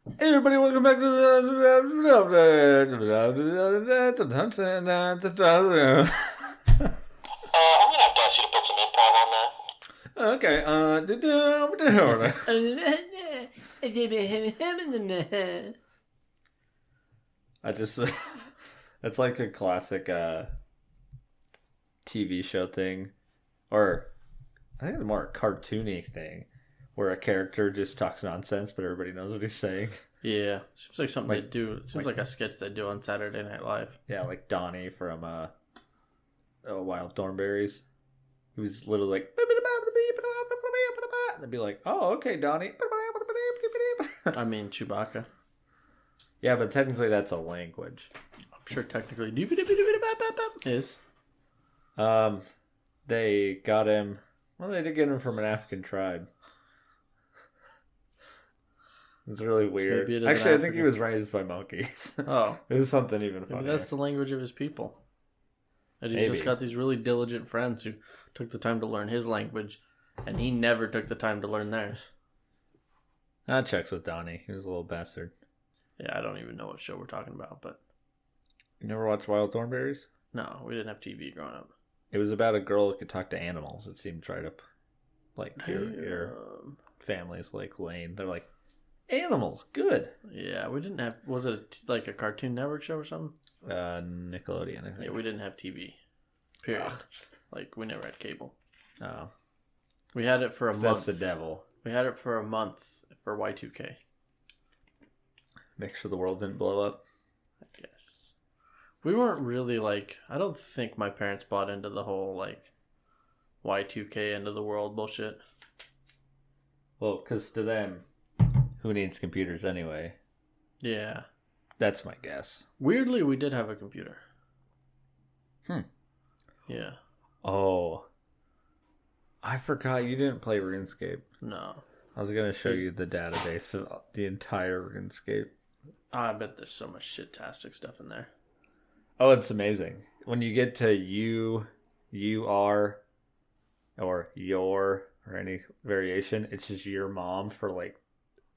Everybody, welcome back to I'm gonna have to ask you to put some improv on that. Okay, I just, it's like a classic TV show thing, or I think it's more a cartoony thing, where a character just talks nonsense, but everybody knows what he's saying. Yeah, seems like something they do. It seems like a sketch they do on Saturday Night Live. Yeah, like Donnie from Wild Thornberries. He was literally like, and they'd be like, "Oh, okay, Donnie." I mean, Chewbacca. Yeah, but technically that's a language. I'm sure technically is. They got him. Well, they did get him from an African tribe. It's really weird. Actually, I think he was raised by monkeys. Oh, it was something even funnier. Maybe that's the language of his people. And he's just got these really diligent friends who took the time to learn his language, and he never took the time to learn theirs. That checks with Donnie. He was a little bastard. Yeah, I don't even know what show we're talking about, but... You never watched Wild Thornberries? No, we didn't have TV growing up. It was about a girl who could talk to animals. It seemed right up like your family's like lane. They're like, animals, good. Yeah, we didn't have... Was it like a Cartoon Network show or something? Nickelodeon, I think. Yeah, we didn't have TV. Period. Like, we never had cable. Oh. We had it for a month. That's the devil. We had it for a month for Y2K. Make sure the world didn't blow up. I guess. We weren't really like... I don't think my parents bought into the whole, like, Y2K end of the world bullshit. Well, because to them, who needs computers anyway? Yeah. That's my guess. Weirdly, we did have a computer. Yeah. Oh. I forgot you didn't play RuneScape. No. I was going to show you the database of the entire RuneScape. I bet there's so much shit-tastic stuff in there. Oh, it's amazing. When you get to you are, or your, or any variation, it's just your mom for like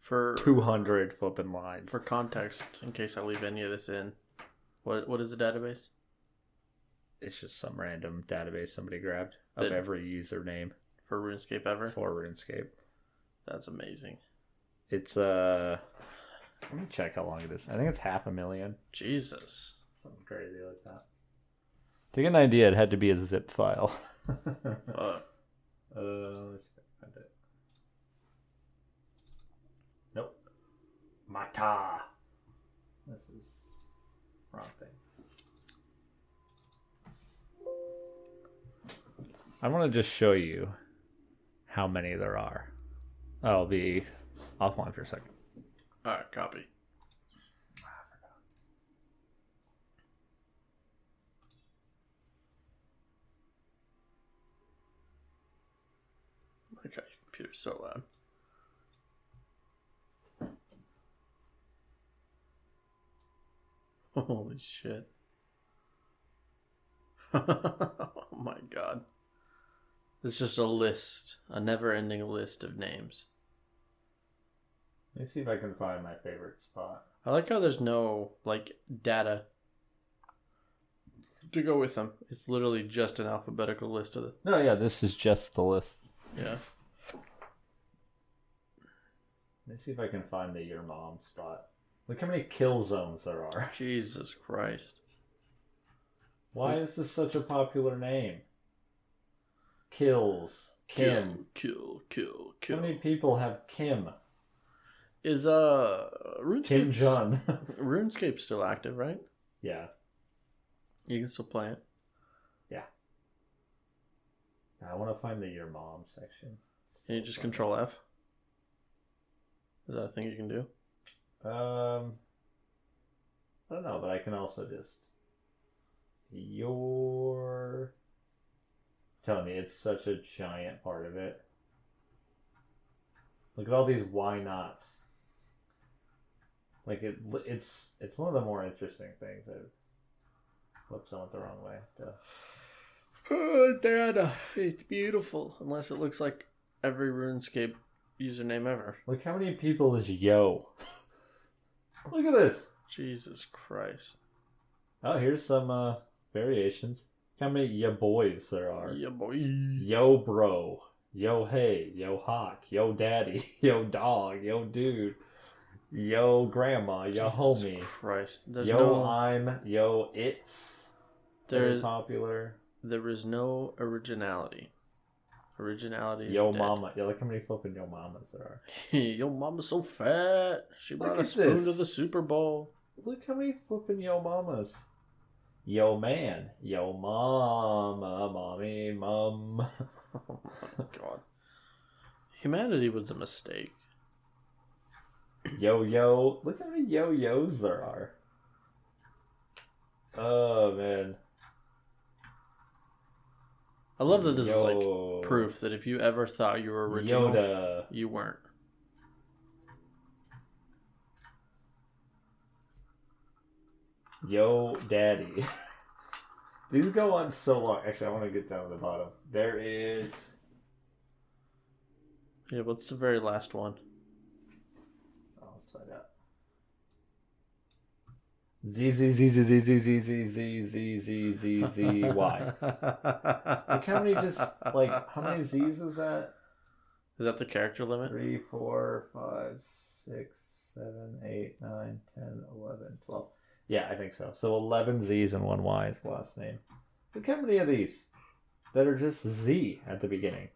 200 flipping lines. For context, in case I leave any of this in, what is the database? It's just some random database somebody grabbed of every username. For RuneScape ever? For RuneScape. That's amazing. It's, let me check how long it is. I think it's 500,000. Jesus. Something crazy like that. To get an idea, it had to be a zip file. Fuck. Let's see if I can find it. Nope. Mata. This is wrong thing. I want to just show you how many there are. I'll be offline for a second. Alright, copy. My God, your computer's so loud. Holy shit. Oh my God. It's just a list, a never-ending list of names. Let me see if I can find my favorite spot. I like how there's no, like, data to go with them. It's literally just an alphabetical list of the... No, yeah, this is just the list. Yeah. Let me see if I can find the your mom spot. Look how many kill zones there are. Jesus Christ. Why is this such a popular name? Kills. Kim. Kill. How many people have Kim? Is RuneScape... Kim Jong. RuneScape's still active, right? Yeah. You can still play it. Yeah. I want to find the your mom section. Can you just control F? Is that a thing you can do? I don't know, but I can also just your... Tell me, it's such a giant part of it. Look at all these why nots. Like it's one of the more interesting things. Whoops, I went the wrong way. Oh, Dad, it's beautiful. Unless it looks like every RuneScape username ever. Look how many people is yo. Look at this. Jesus Christ. Oh, here's some variations. How many ya boys there are? Yeah, boy. Yo bro. Yo hey. Yo hawk. Yo daddy. Yo dog. Yo dude. Yo grandma. Yo Jesus homie. Christ. There's Yo I'm. Yo it's. There's popular. There is no originality. Originality is Yo dead. mama. Yeah, look how many flipping yo mamas there are. Yo mama's so fat. She brought Look a at spoon this. to the Super Bowl. Look how many flipping yo mamas. Yo man. Yo mama. Mommy. Mum. Oh my god. Humanity was a mistake. Yo. Look how many yo-yos there are. Oh, man. I love that this is like proof that if you ever thought you were original, Yoda. you weren't. Yo daddy. These go on so long. Actually, I want to get down to the bottom. There is... Yeah, what's the very last one? Oh, upside out. Z-Z-Z-Z-Z-Z-Z-Z-Z-Z-Z-Y. Look how many just, like, how many Z's is that? Is that the character limit? 3, 4, 5, 6, 7, 8, 9, 10, 11, 12. Yeah, I think so. So 11 Z's and 1 Y is the last name. Look how many of these that are just Z at the beginning.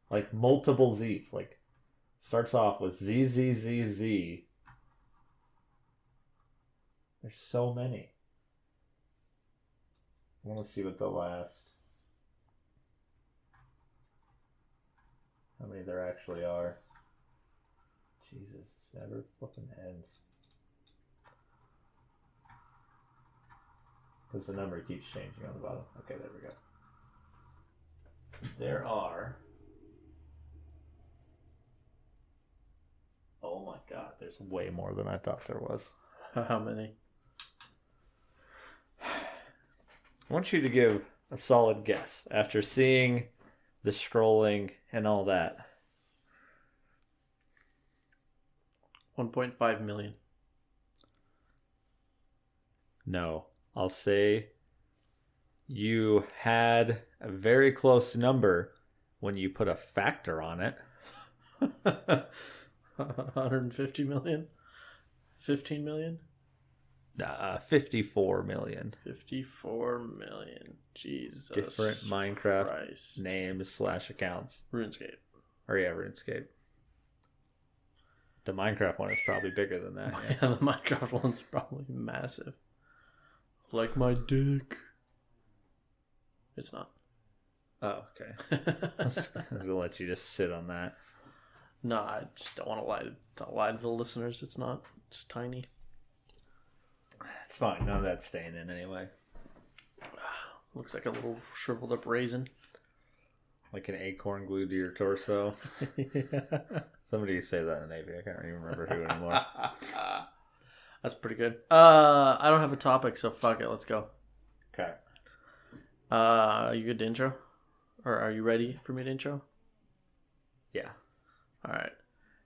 Like multiple Z's. Like starts off with Z, Z, Z, Z. There's so many. I want to see what the last... How many there actually are. Jesus, it never flipping ends. Because the number keeps changing on the bottom. Okay, there we go. There are... Oh my god, there's way more than I thought there was. How many? I want you to give a solid guess after seeing the scrolling and all that. 1.5 million. No. I'll say you had a very close number when you put a factor on it. 150 million? 15 million? 54 million. 54 million. Jesus. Different Minecraft Christ. names / accounts. RuneScape. Or yeah, RuneScape. The Minecraft one is probably bigger than that. Yeah, the Minecraft one's probably massive. Like my dick. It's not. Oh, okay. I was going to let you just sit on that. No, I just don't want to lie to the listeners. It's not. It's tiny. It's fine. None of that's staying in anyway. Looks like a little shriveled up raisin. Like an acorn glued to your torso. Yeah. Somebody say that in the Navy. I can't even remember who anymore. That's pretty good. I don't have a topic, so fuck it. Let's go. Okay. Are you good to intro? Or are you ready for me to intro? Yeah. All right.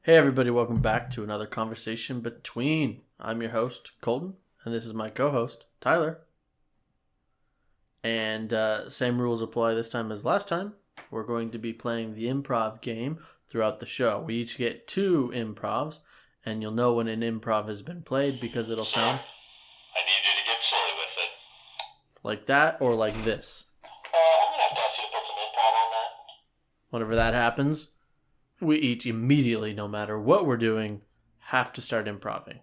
Hey, everybody. Welcome back to another conversation between. I'm your host, Colton, and this is my co-host, Tyler. And same rules apply this time as last time. We're going to be playing the improv game throughout the show. We each get 2 improvs, and you'll know when an improv has been played because it'll sound... I need you to get silly with it. like that or like this. I'm going to have to ask you to put some improv on that. Whenever that happens, we each immediately, no matter what we're doing, have to start improving.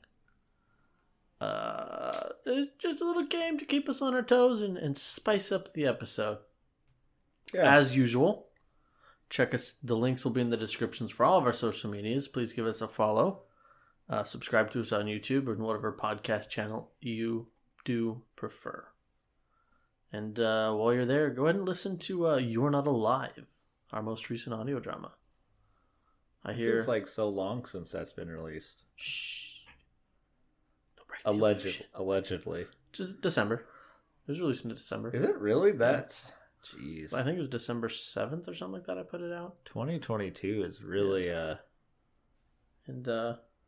It's just a little game to keep us on our toes and spice up the episode. Yeah. As usual, check us. The links will be in the descriptions for all of our social medias. Please give us a follow. Subscribe to us on YouTube or whatever podcast channel you do prefer. And while you're there, go ahead and listen to You're Not Alive, our most recent audio drama. I hear... It's like so long since that's been released. Shh. Don't break the illusion. Allegedly. Just December. It was released in December. Is it really? That's... Jeez. I think it was December 7th or something like that I put it out. 2022 is really... And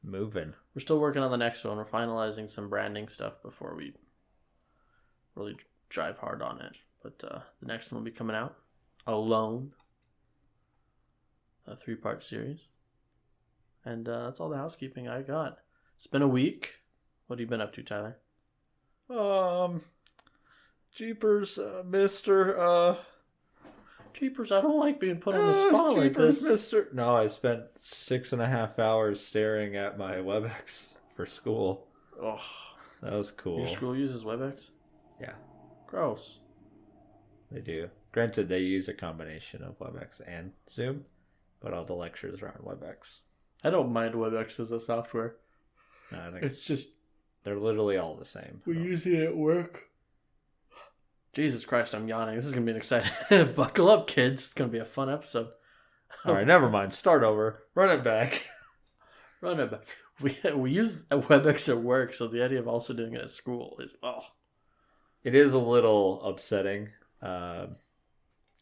moving. We're still working on the next one. We're finalizing some branding stuff before we really drive hard on it. But the next one will be coming out alone. A 3-part series. And that's all the housekeeping I got. It's been a week. What have you been up to, Tyler? Jeepers, mister, Jeepers, I don't like being put on the spot like Jeepers, this. mister. No, I spent 6.5 hours staring at my WebEx for school. Oh, That was cool. your school uses WebEx? Yeah, Gross. they do. Granted, they use a combination of WebEx and Zoom, but all the lectures are on WebEx. I don't mind WebEx as a software. No, I think It's just they're literally all the same. we use it at work. Jesus Christ, I'm yawning. This is going to be an exciting... Buckle up, kids. It's going to be a fun episode. All right, never mind. Start over. Run it back. Run it back. We use a WebEx at work, so the idea of also doing it at school is... It is a little upsetting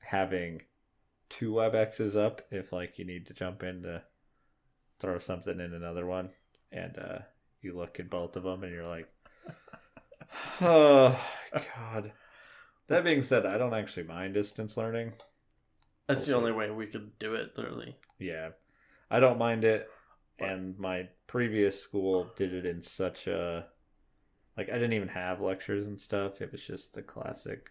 having 2 WebExes up if like you need to jump in to throw something in another one, and you look at both of them and you're like, oh, God. That being said, I don't actually mind distance learning. That's the only way we could do it, literally. Yeah. I don't mind it. And my previous school did it in such a... Like, I didn't even have lectures and stuff. It was just the classic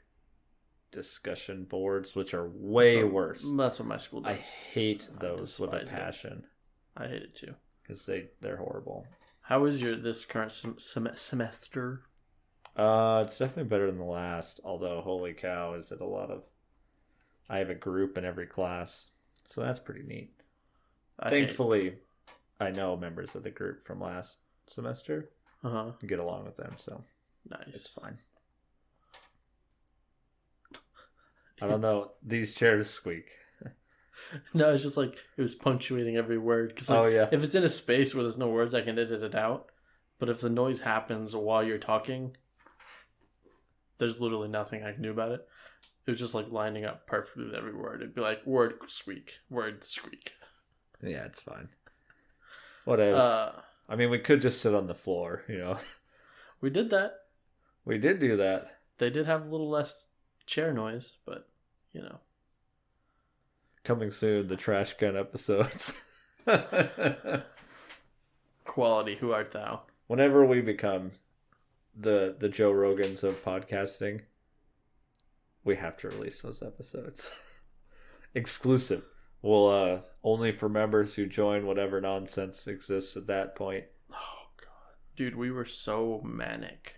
discussion boards, which are way worse. That's what my school does. I hate those with a passion. I hate it too. Because they're horrible. How is this current semester? It's definitely better than the last. Although, holy cow, is it a lot of... I have a group in every class. So that's pretty neat. Thankfully, I know members of the group from last semester. And get along with them, so nice. It's fine. I don't know. These chairs squeak. No, it's just like it was punctuating every word. Cause if it's in a space where there's no words, I can edit it out. But if the noise happens while you're talking, there's literally nothing I can do about it. It was just like lining up perfectly with every word. It'd be like word squeak, word squeak. Yeah, it's fine. Whatever. I mean, we could just sit on the floor, We did that. We did do that. They did have a little less chair noise, but, Coming soon, the trash can episodes. Quality, who art thou? Whenever we become the Joe Rogans of podcasting, we have to release those episodes. Exclusive. Well, only for members who join whatever nonsense exists at that point. Oh, God. Dude, we were so manic.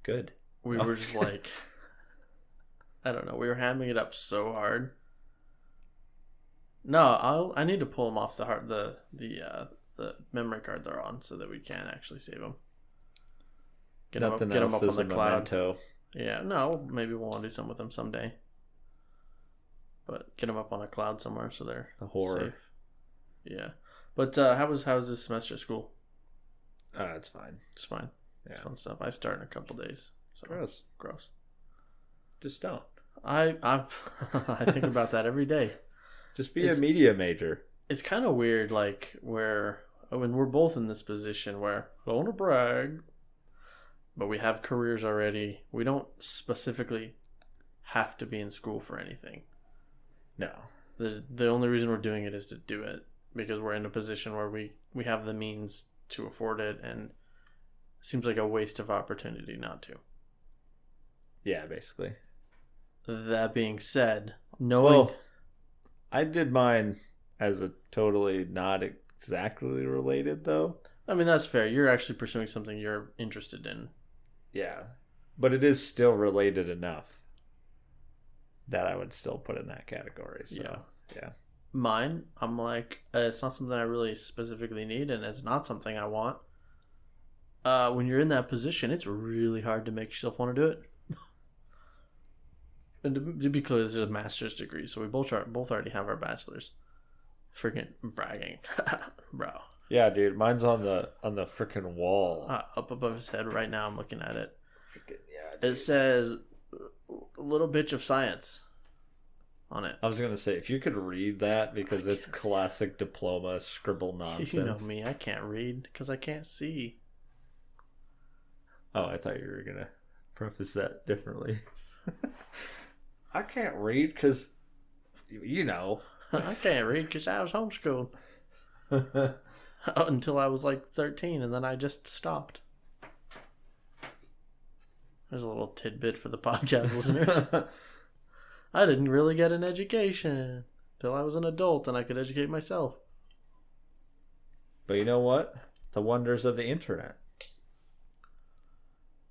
Good. We were just like... I don't know. We were hamming it up so hard. No, I need to pull them off the memory card they're on so that we can actually save them. Get them up on the cloud. Memento. Yeah, no, maybe we'll want to do something with them someday. But get them up on a cloud somewhere so they're safe. Yeah. But how was this semester at school? It's fine. It's fine. Yeah. It's fun stuff. I start in a couple days. So Gross. Just don't. I think about that every day. Just be a media major. It's kind of weird, like, when we're both in this position where I don't want to brag, but we have careers already. We don't specifically have to be in school for anything. No. The only reason we're doing it is to do it because we're in a position where we have the means to afford it, and it seems like a waste of opportunity not to. Yeah, basically. That being said, I did mine as a totally not exactly related, though. I mean, that's fair. You're actually pursuing something you're interested in. Yeah. But it is still related enough that I would still put in that category. So, yeah. Mine, I'm like, it's not something I really specifically need, and it's not something I want. When you're in that position, it's really hard to make yourself want to do it. And to be clear, this is a master's degree, so we both already have our bachelor's. Freaking bragging, bro. Yeah, dude, mine's on the freaking wall. Up above his head right now. I'm looking at it. Yeah, dude. It says, "Little bitch of science." on it. I was gonna say if you could read that because it's classic diploma scribble nonsense. You know me, I can't read because I can't see. Oh, I thought you were gonna preface that differently. I can't read because, you know. I can't read because I was homeschooled until I was like 13, and then I just stopped. There's a little tidbit for the podcast listeners. I didn't really get an education till I was an adult and I could educate myself. But you know what? The wonders of the internet.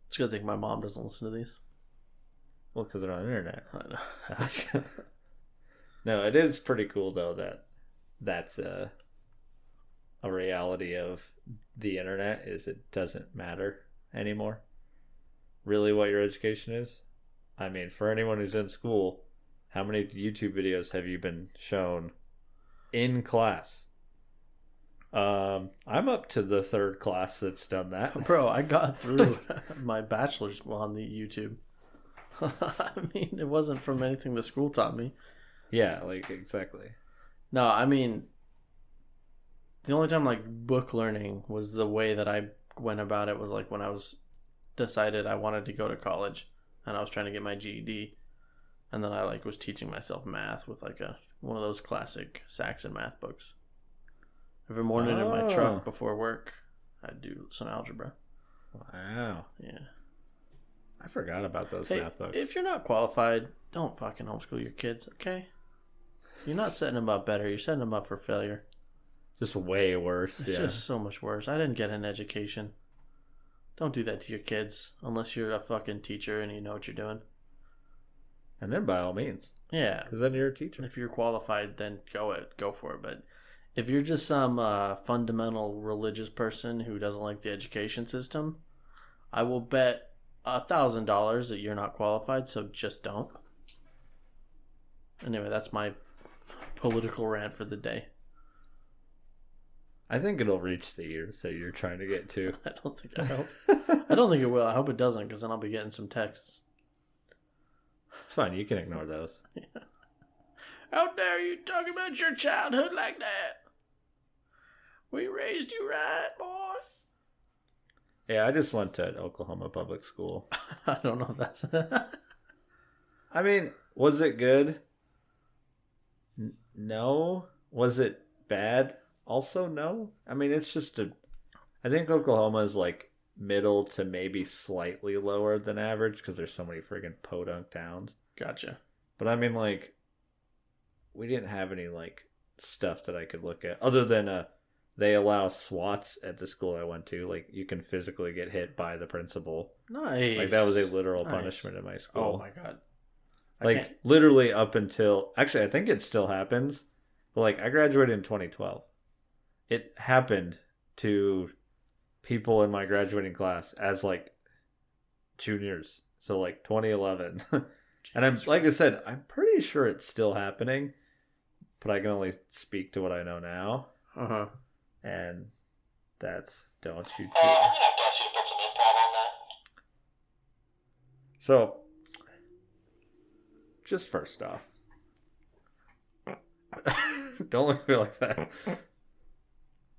It's a good thing my mom doesn't listen to these. Well, because they're on the internet. I know. No, it is pretty cool though that that's a reality of the internet is it doesn't matter anymore. Really, what your education is. I mean, for anyone who's in school, how many YouTube videos have you been shown in class? I'm up to the third class that's done that. Bro, I got through my bachelor's on the YouTube. I mean, it wasn't from anything the school taught me. Yeah, like exactly. No, I mean, the only time like book learning was the way that I went about it was like when I was decided I wanted to go to college and I was trying to get my GED, and then I like was teaching myself math with like one of those classic Saxon math books. Every morning in my truck before work, I'd do some algebra. Wow. Yeah. I forgot about those math books. If you're not qualified, don't fucking homeschool your kids, okay? You're not setting them up better. You're setting them up for failure. Just way worse. It's just so much worse. I didn't get an education. Don't do that to your kids unless you're a fucking teacher and you know what you're doing. And then by all means. Yeah. Because then you're a teacher. If you're qualified, then go for it. But if you're just some fundamental religious person who doesn't like the education system, I will bet $1,000 that you're not qualified, so just don't. Anyway, that's my political rant for the day. I think it'll reach the ears that you're trying to get to. I don't think I hope. I don't think it will. I hope it doesn't, because then I'll be getting some texts. It's fine. You can ignore those. Yeah. How dare you talk about your childhood like that? We raised you right, boy. Yeah, I just went to Oklahoma public school. I don't know if that's... I mean, was it good? No. Was it bad? Also, no. I mean, it's just I think Oklahoma is like middle to maybe slightly lower than average because there's so many friggin' podunk towns. Gotcha. But I mean, like, we didn't have any like stuff that I could look at other than they allow SWATs at the school I went to. Like, you can physically get hit by the principal. Nice. Like, that was a literal punishment in my school. Oh my god. Like, literally up until... Actually, I think it still happens. But, like, I graduated in 2012. It happened to people in my graduating class as, like, juniors. So, like, 2011. And I'm, like I said, I'm pretty sure it's still happening. But I can only speak to what I know now. Uh-huh. And that's... Don't you do... I'm going to have to ask you to put some improv on that. So... Just first off, don't look at me like that.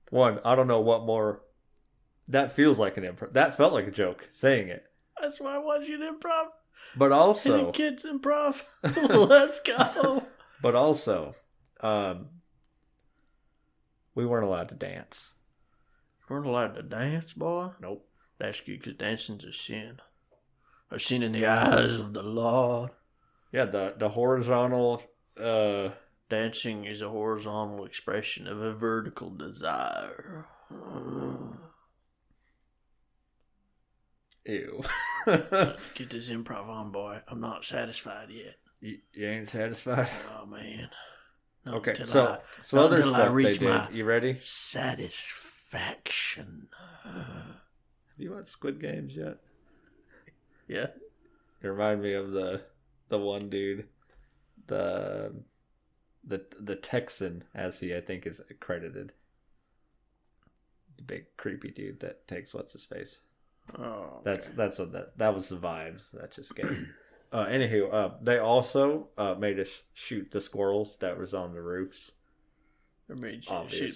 One, I don't know what more. That feels like an improv. That felt like a joke saying it. That's why I want you to improv. But also, Hitting kids improv. Let's go. But also, we weren't allowed to dance. You weren't allowed to dance, boy? Nope. That's good, because dancing's a sin. A sin in the eyes of the Lord. Yeah, the horizontal... Dancing is a horizontal expression of a vertical desire. Ew. Get this improv on, boy. I'm not satisfied yet. You ain't satisfied? Oh, man. No, Okay, so other stuff they did. You ready? Satisfaction. Have you watched Squid Games yet? Yeah. You remind me of the one dude, the Texan, as he I think is credited. The big creepy dude that takes what's his face. Oh, okay. That's what that was the vibes that just gave. They also made us shoot the squirrels that was on the roofs. The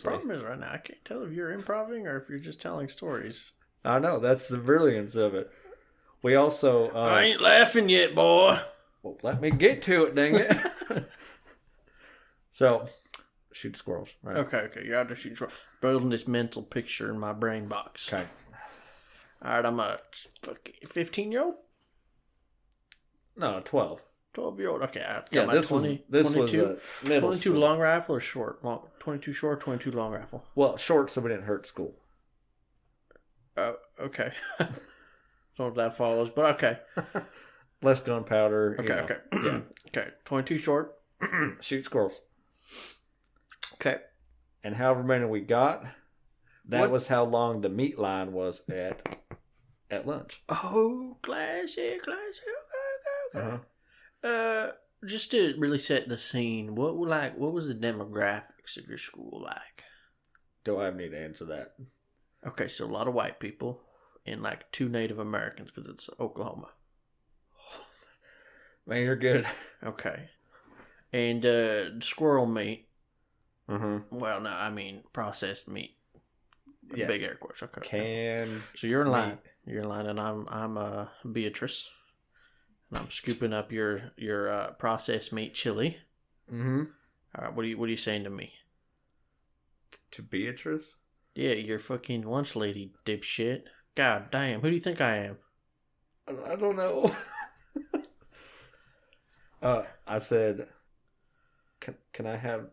problem is right now, I can't tell if you're improving or if you're just telling stories. I know, that's the brilliance of it. We also... I ain't laughing yet, boy. Well, let me get to it, dang it. So, shoot squirrels. Right? Okay. You're out there shooting squirrels. Building this mental picture in my brain box. Okay. All right, I'm a 15-year-old? No, 12. 12-year-old. Okay, I got Yeah, my 20, this 22, was a middle 22 school. long rifle or short? 22 short, 22 long rifle. Well, short so we didn't hurt school. Okay. Don't know if that follows, but okay. Less gunpowder. Okay. Yeah. Okay, 22 short. Shoot squirrels. Okay. And however many we got, that was how long the meat line was at lunch. Oh, classic. Okay. Uh-huh. Just to really set the scene, what was the demographics of your school like? Do I need to answer that? Okay, so a lot of white people and like 2 Native Americans because it's Oklahoma. Man, you're good. Okay. And squirrel meat. Mm-hmm. Well, no, I mean processed meat. Yeah. Big air quotes. Okay. Canned. So you're in line. meat. You're in line, and I'm Beatrice, and I'm scooping up your processed meat chili. Mm-hmm. All right, what are you saying to me? To Beatrice? Yeah, you're fucking lunch lady, dipshit. God damn, who do you think I am? I don't know. I said, can I have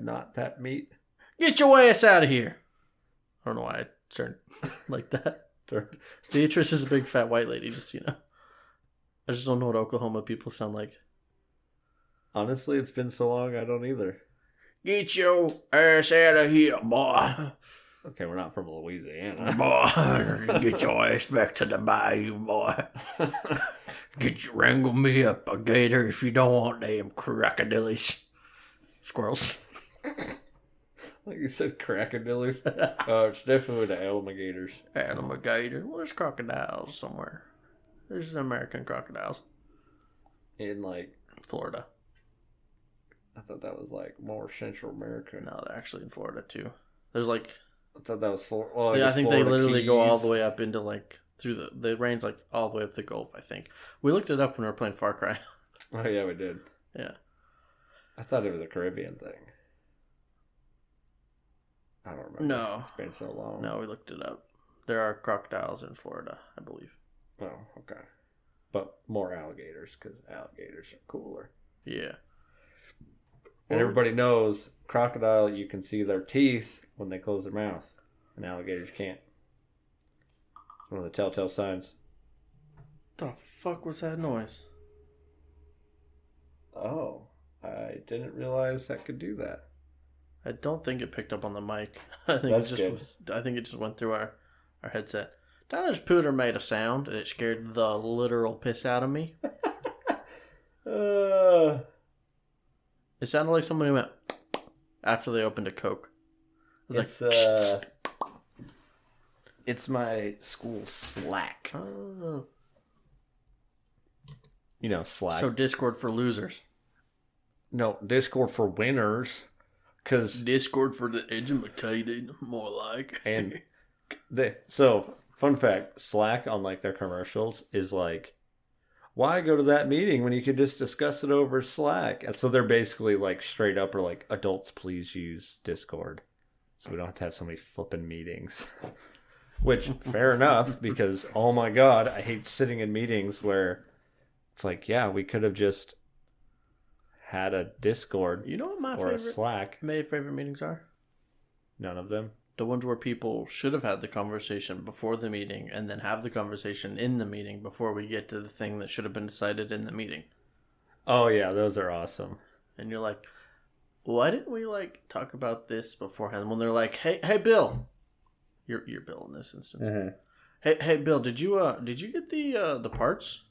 not that meat? Get your ass out of here! I don't know why I turned like that. Beatrice is a big fat white lady, just I just don't know what Oklahoma people sound like. Honestly, it's been so long, I don't either. Get your ass out of here, boy. Okay, we're not from Louisiana. Boy, get your ass back to the bayou, boy. Wrangle me up a gator if you don't want them crocodiles. Squirrels. Like you said, crocodiles. It's definitely the alligators. Alligator. Well, there's crocodiles somewhere. There's American crocodiles. In like Florida. I thought that was like more Central America. No, they're actually in Florida too. There's like I thought that was Florida. Well, I think they literally Keys. go all the way up into like through the range, like all the way up the Gulf. I think we looked it up when we were playing Far Cry. Oh yeah, we did. Yeah, I thought it was a Caribbean thing. I don't remember. No, It's been so long. no, we looked it up. There are crocodiles in Florida, I believe. Oh, okay. But more alligators because alligators are cooler. Yeah. And everybody knows crocodile. You can see their teeth when they close their mouth, and alligators can't. It's one of the telltale signs. The fuck was that noise? Oh, I didn't realize that could do that. I don't think it picked up on the mic. I think That's it just good. was. I think it just went through our headset. Tyler's pooter made a sound, and it scared the literal piss out of me. It sounded like somebody went after they opened a Coke. It was It's my school Slack. oh. You know, Slack. So Discord for losers. No, Discord for winners. Because Discord for the educated, more like. and so fun fact, Slack on like their commercials is like, why go to that meeting when you could just discuss it over Slack? And so they're basically like straight up or like, adults please use Discord, so we don't have to have so many flipping meetings. Which fair enough, because oh my god, I hate sitting in meetings where it's like, yeah, we could have just had a Discord, You know what my or a favorite Slack. favorite meetings are? None of them. The ones where people should have had the conversation before the meeting and then have the conversation in the meeting before we get to the thing that should have been decided in the meeting. Oh yeah, those are awesome. And you're like, why didn't we like talk about this beforehand? When they're like, hey Bill. You're Bill in this instance. Mm-hmm. Hey Bill, did you get the parts?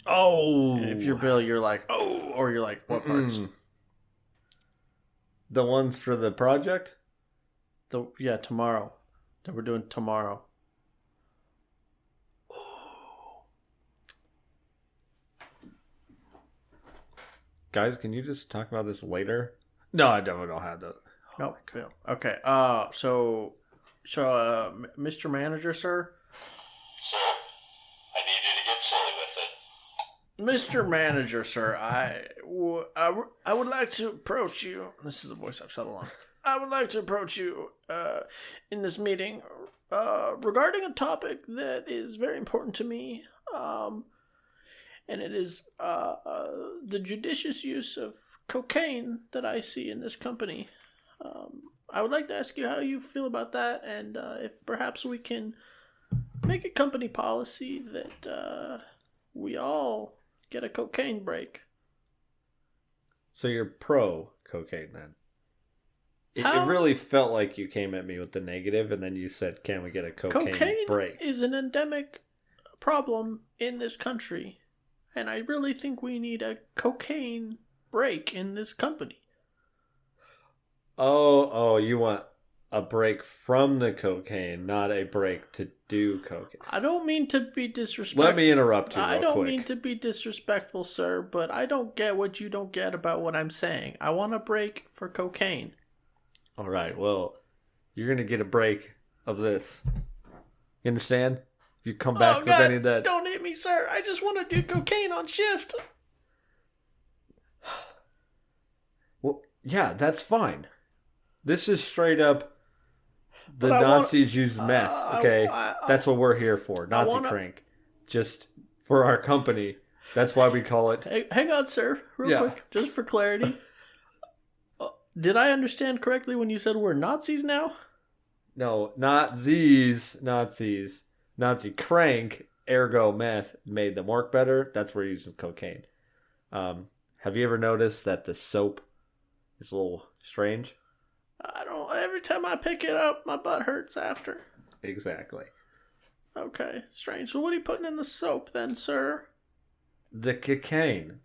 Oh. And if you're Bill, you're like, oh, or you're like, what parts? The ones for the project? Tomorrow. That we're doing tomorrow. Oh. Guys, can you just talk about this later? No, I don't have to. No. Okay. So, Mr. Manager, sir. Sir, I need you to get silly with it. Mr. Manager, sir, I would like to approach you. This is the voice I've settled on. I would like to approach you in this meeting regarding a topic that is very important to me, and it is the judicious use of cocaine that I see in this company. I would like to ask you how you feel about that, and if perhaps we can make a company policy that we all get a cocaine break. So you're pro cocaine then? It really felt like you came at me with the negative, and then you said, "Can we get a cocaine break?" Is an endemic problem in this country, and I really think we need a cocaine break in this company. Oh, you want a break from the cocaine, not a break to do cocaine. I don't mean to be disrespectful. Let me interrupt you real quick. I don't mean to be disrespectful, sir, but I don't get what you don't get about what I'm saying. I want a break for cocaine. All right, well, you're going to get a break of this. You understand? If you come back with any of that... Don't hit me, sir. I just want to do cocaine on shift. Well, yeah, that's fine. This is straight up... The Nazis used meth, okay? That's what we're here for. Nazi crank. Just for our company. That's why we call it... Hey, hang on, sir. Real quick. Just for clarity. Did I understand correctly when you said we're Nazis now? No, Nazis. Nazi crank, ergo meth, made them work better. That's where you're using cocaine. Have you ever noticed that the soap is a little strange? I don't. Every time I pick it up, my butt hurts after. Exactly. Okay, strange. So what are you putting in the soap then, sir? The cocaine.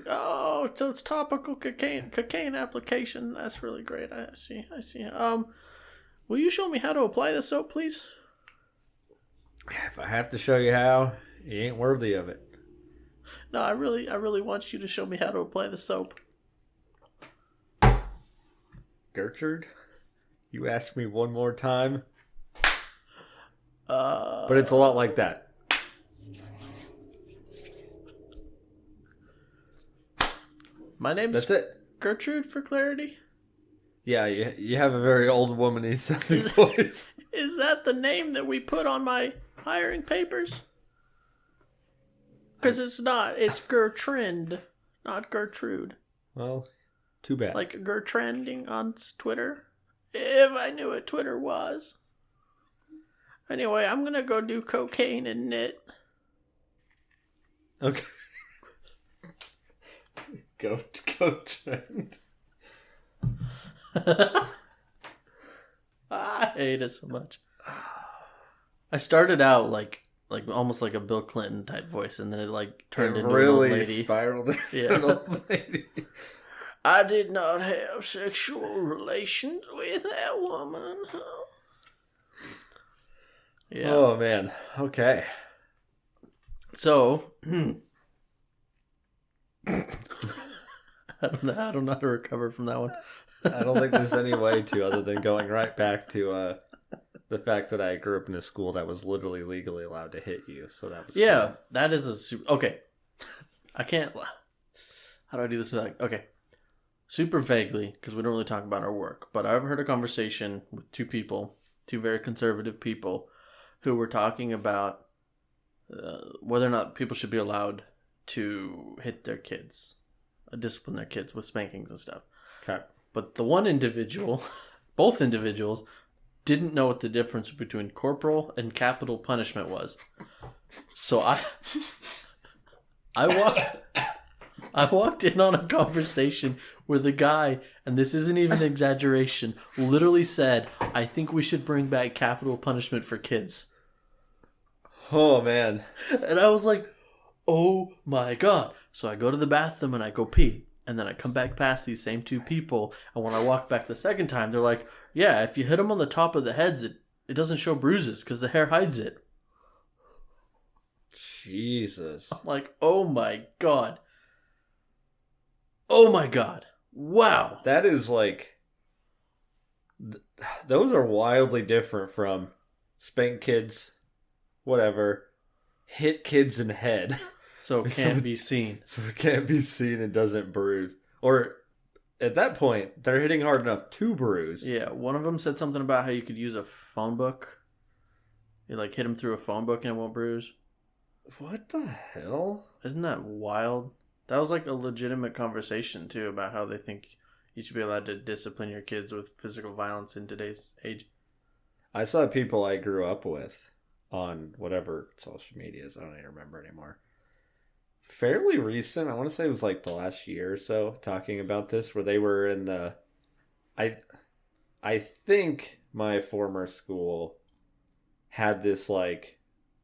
Oh, so it's topical cocaine application. That's really great. I see. Will you show me how to apply the soap, please? If I have to show you how, you ain't worthy of it. No, I really want you to show me how to apply the soap. Gertrude, you ask me one more time. But it's a lot like that. My name's That's it. Gertrude, for clarity. Yeah, you have a very old woman-y sounding voice. Is that the name that we put on my hiring papers? Because it's not. It's Gertrude, not Gertrude. Well, too bad. Like Gertrending on Twitter. If I knew what Twitter was. Anyway, I'm going to go do cocaine and knit. Okay. Go trend. I hate it so much. I started out like almost like a Bill Clinton type voice, and then it like turned into an old lady. Spiraled into an old lady. I did not have sexual relations with that woman. Yeah. Oh man. Okay. So I don't know how to recover from that one. I don't think there's any way to other than going right back to the fact that I grew up in a school that was literally legally allowed to hit you. So that was cool. That is a super... Okay. I can't... How do I do this without... Okay. Super vaguely, because we don't really talk about our work, but I've heard a conversation with two very conservative people, who were talking about whether or not people should be allowed to hit their kids, discipline their kids with spankings and stuff. Okay. But the one individual, both individuals, didn't know what the difference between corporal and capital punishment was. So I walked in on a conversation where the guy, and this isn't even an exaggeration, literally said, "I think we should bring back capital punishment for kids." Oh, man. And I was like, oh my God. So I go to the bathroom and I go pee. And then I come back past these same two people. And when I walk back the second time, they're like, yeah, if you hit them on the top of the heads, it doesn't show bruises because the hair hides it. Jesus. I'm like, oh my God. Oh my god. Wow. That is like, those are wildly different from spank kids, whatever, hit kids in head. So it can't be seen. So it can't be seen and doesn't bruise. Or at that point, they're hitting hard enough to bruise. Yeah, one of them said something about how you could use a phone book. You like hit him through a phone book and it won't bruise. What the hell? Isn't that wild? That was like a legitimate conversation too about how they think you should be allowed to discipline your kids with physical violence in today's age. I saw people I grew up with on whatever social medias. I don't even remember anymore. Fairly recent. I want to say it was like the last year or so talking about this, where they were in the... I think my former school had this like,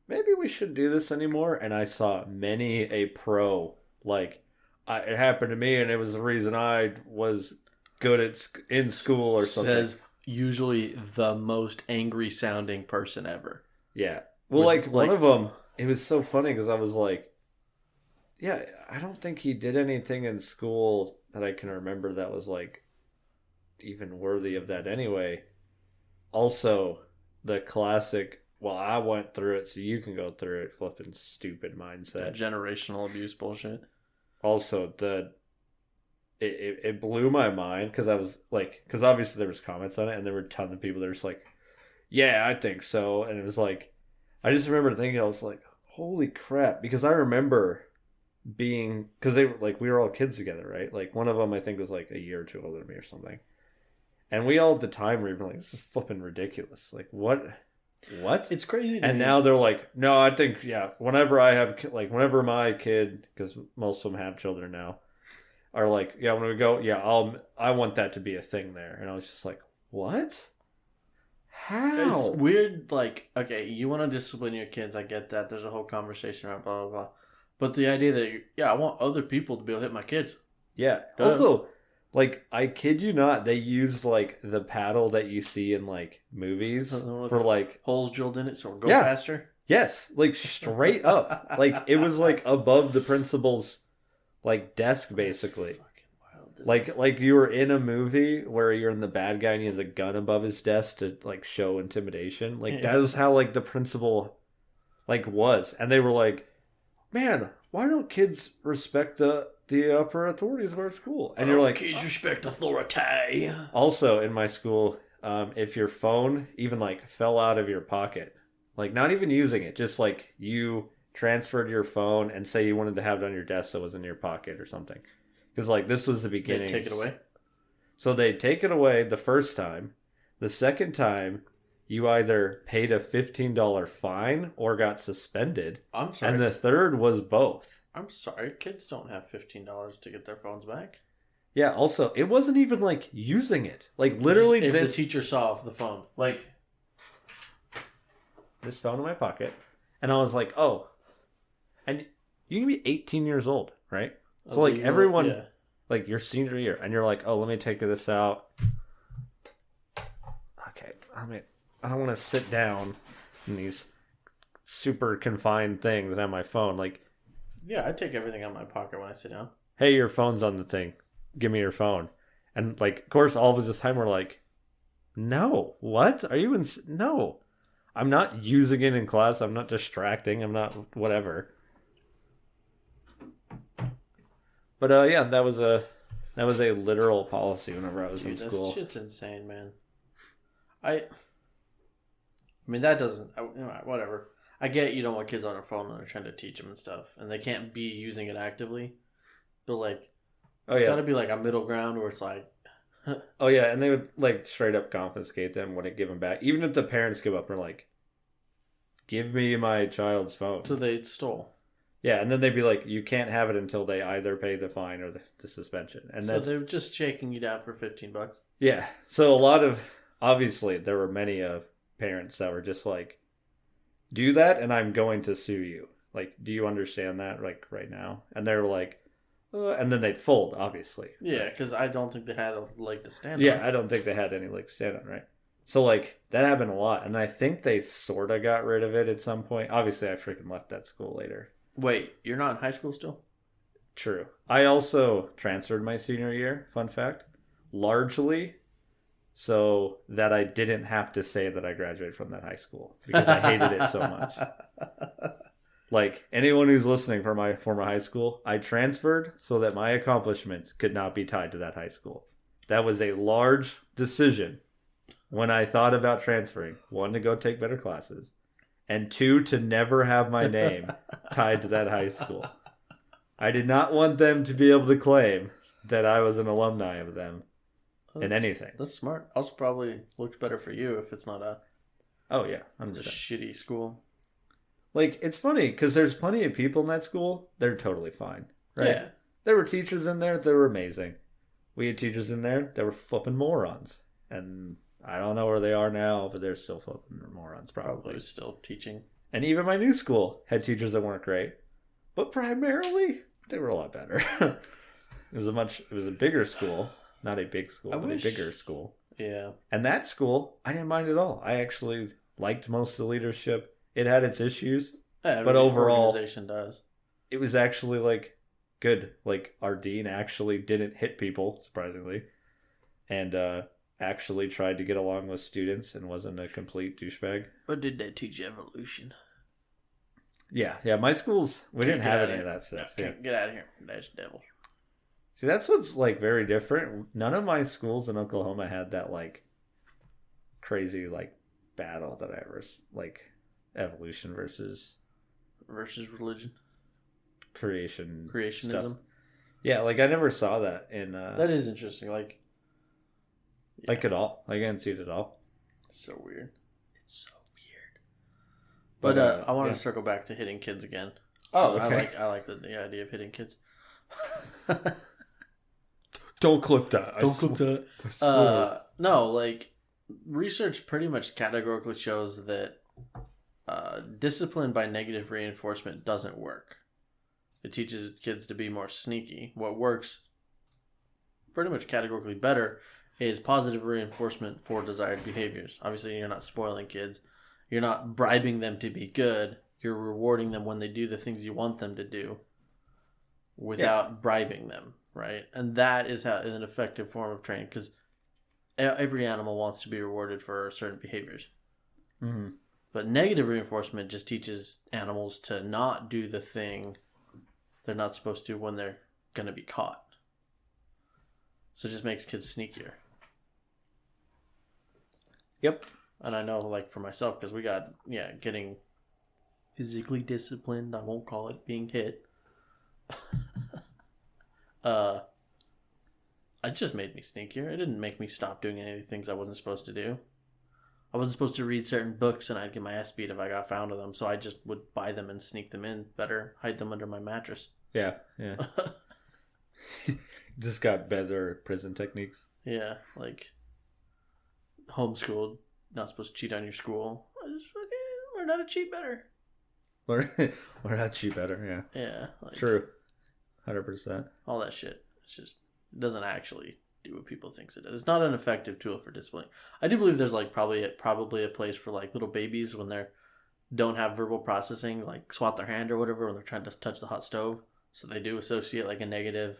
maybe we shouldn't do this anymore. And I saw many a pro like, it happened to me and it was the reason I was good in school or something. Says usually the most angry sounding person ever. Yeah. Well, like one of them, it was so funny because I was like, yeah, I don't think he did anything in school that I can remember that was like even worthy of that anyway. Also, the classic, well, I went through it so you can go through it, flipping stupid mindset. The generational abuse bullshit. Also, it blew my mind because I was like, because obviously there was comments on it and there were a ton of people that were just like, yeah, I think so. And it was like, I just remember thinking, I was like, holy crap. Because I remember being, because they were like, we were all kids together, right? Like one of them I think was like a year or two older than me or something. And we all at the time were even like, this is flipping ridiculous. Like what? It's crazy. And now they're like, no, I think, yeah, whenever my kid, because most of them have children now, are like, yeah, when we go, yeah, I want that to be a thing there. And I was just like, what? How? It's weird, like, okay, you want to discipline your kids, I get that. There's a whole conversation around blah, blah, blah. But the idea that, I want other people to be able to hit my kids. Yeah. Duh. Also, like, I kid you not, they used, like, the paddle that you see in, like, movies for, like... holes drilled in it so it'll go faster? Yes. Like, straight up. Like, it was, like, above the principal's, like, desk, basically. Like you were in a movie where you're in the bad guy and he has a gun above his desk to, like, show intimidation. Like, that was how, like, the principal, like, was. And they were like, man, why don't kids respect the upper authorities of our school? And you're like, kids respect authority. Also, in my school, if your phone even, like, fell out of your pocket, like, not even using it, just, like, you transferred your phone and say you wanted to have it on your desk so it was in your pocket or something. Because, like, this was the beginning. They'd take it away? So they'd take it away the first time. The second time, you either paid a $15 fine or got suspended. I'm sorry. And the third was both. I'm sorry. Kids don't have $15 to get their phones back. Yeah, also, it wasn't even, like, using it. Like, literally if the teacher saw the phone. Like, this phone in my pocket. And I was like, oh. And you can be 18 years old, right? So, like, everyone, like, your senior year, and you're like, oh, let me take this out. Okay, I don't want to sit down in these super confined things and have my phone. Like, yeah, I take everything out of my pocket when I sit down. Hey, your phone's on the thing. Give me your phone. And, like, of course, all of us this time we're like, no, what? Are you no. I'm not using it in class. I'm not distracting. I'm not whatever. But yeah, that was a literal policy whenever I was in school. That shit's insane, man. I mean, that doesn't... whatever. I get you don't want kids on their phone when they're trying to teach them and stuff, and they can't be using it actively. But, like, it's got to be, like, a middle ground where it's like... Oh, yeah, and they would, like, straight up confiscate them, wouldn't give them back. Even if the parents give up and are like, give me my child's phone. So they stole. Yeah, and then they'd be like, you can't have it until they either pay the fine or the suspension. And so they're just shaking you down for $15. Yeah. So a lot of, obviously, there were many parents that were just like, do that and I'm going to sue you. Like, do you understand that, like, right now? And they were like, and then they'd fold, obviously. Yeah, because I don't think they had a leg to stand on. Yeah, I don't think they had any leg to stand on, right? So, like, that happened a lot. And I think they sort of got rid of it at some point. Obviously, I freaking left that school later. Wait, you're not in high school still? True. I also transferred my senior year, fun fact, largely so that I didn't have to say that I graduated from that high school because I hated it so much. Like, anyone who's listening from my former high school, I transferred so that my accomplishments could not be tied to that high school. That was a large decision when I thought about transferring. One, to go take better classes, and two, to never have my name tied to that high school. I did not want them to be able to claim that I was an alumni of them in anything. That's smart. Also probably looks better for you if it's not a... Oh, yeah. It's a shitty school. Like, it's funny, because there's plenty of people in that school, they're totally fine, right? Yeah. There were teachers in there that were amazing. We had teachers in there that were flipping morons. And I don't know where they are now, but they're still flipping morons, probably. Still teaching. And even my new school had teachers that weren't great. But primarily, they were a lot better. It was a bigger school. Not a big school, but a bigger school. Yeah. And that school, I didn't mind at all. I actually liked most of the leadership. It had its issues, but overall, organization does. It was actually like good. Like, our dean actually didn't hit people, surprisingly, and actually tried to get along with students and wasn't a complete douchebag. But did they teach evolution? Yeah. My schools, we didn't have any of that stuff. No, get out of here. That's devil. See, that's what's like very different. None of my schools in Oklahoma had that like crazy like battle that I ever like. Evolution versus religion, creationism stuff. Yeah, like I never saw that in that is interesting, like at all. Like, I didn't see it at all. It's so weird. But I want to circle back to hitting kids again. Oh, okay. I like the idea of hitting kids. Don't clip that. Don't clip that. No, like, research pretty much categorically shows that discipline by negative reinforcement doesn't work. It teaches kids to be more sneaky. What works pretty much categorically better is positive reinforcement for desired behaviors. Obviously, you're not spoiling kids. You're not bribing them to be good. You're rewarding them when they do the things you want them to do without bribing them, right? And that is an effective form of training, because every animal wants to be rewarded for certain behaviors. Mm-hmm. But negative reinforcement just teaches animals to not do the thing they're not supposed to when they're going to be caught. So it just makes kids sneakier. Yep. And I know, like, for myself, because we got, getting physically disciplined. I won't call it being hit. It just made me sneakier. It didn't make me stop doing any of the things I wasn't supposed to do. I wasn't supposed to read certain books, and I'd get my ass beat if I got found with them. So I just would buy them and sneak them in better, hide them under my mattress. Yeah. Just got better prison techniques. Yeah, like homeschooled, not supposed to cheat on your school. I just fucking learned how to cheat better. Learn how to cheat better, yeah. Yeah. Like, true. 100%. All that shit. It's just, it doesn't actually do what people think it does. It's not an effective tool for discipline. I do believe there's like probably a place for like little babies when they don't have verbal processing, like swat their hand or whatever when they're trying to touch the hot stove. So they do associate like a negative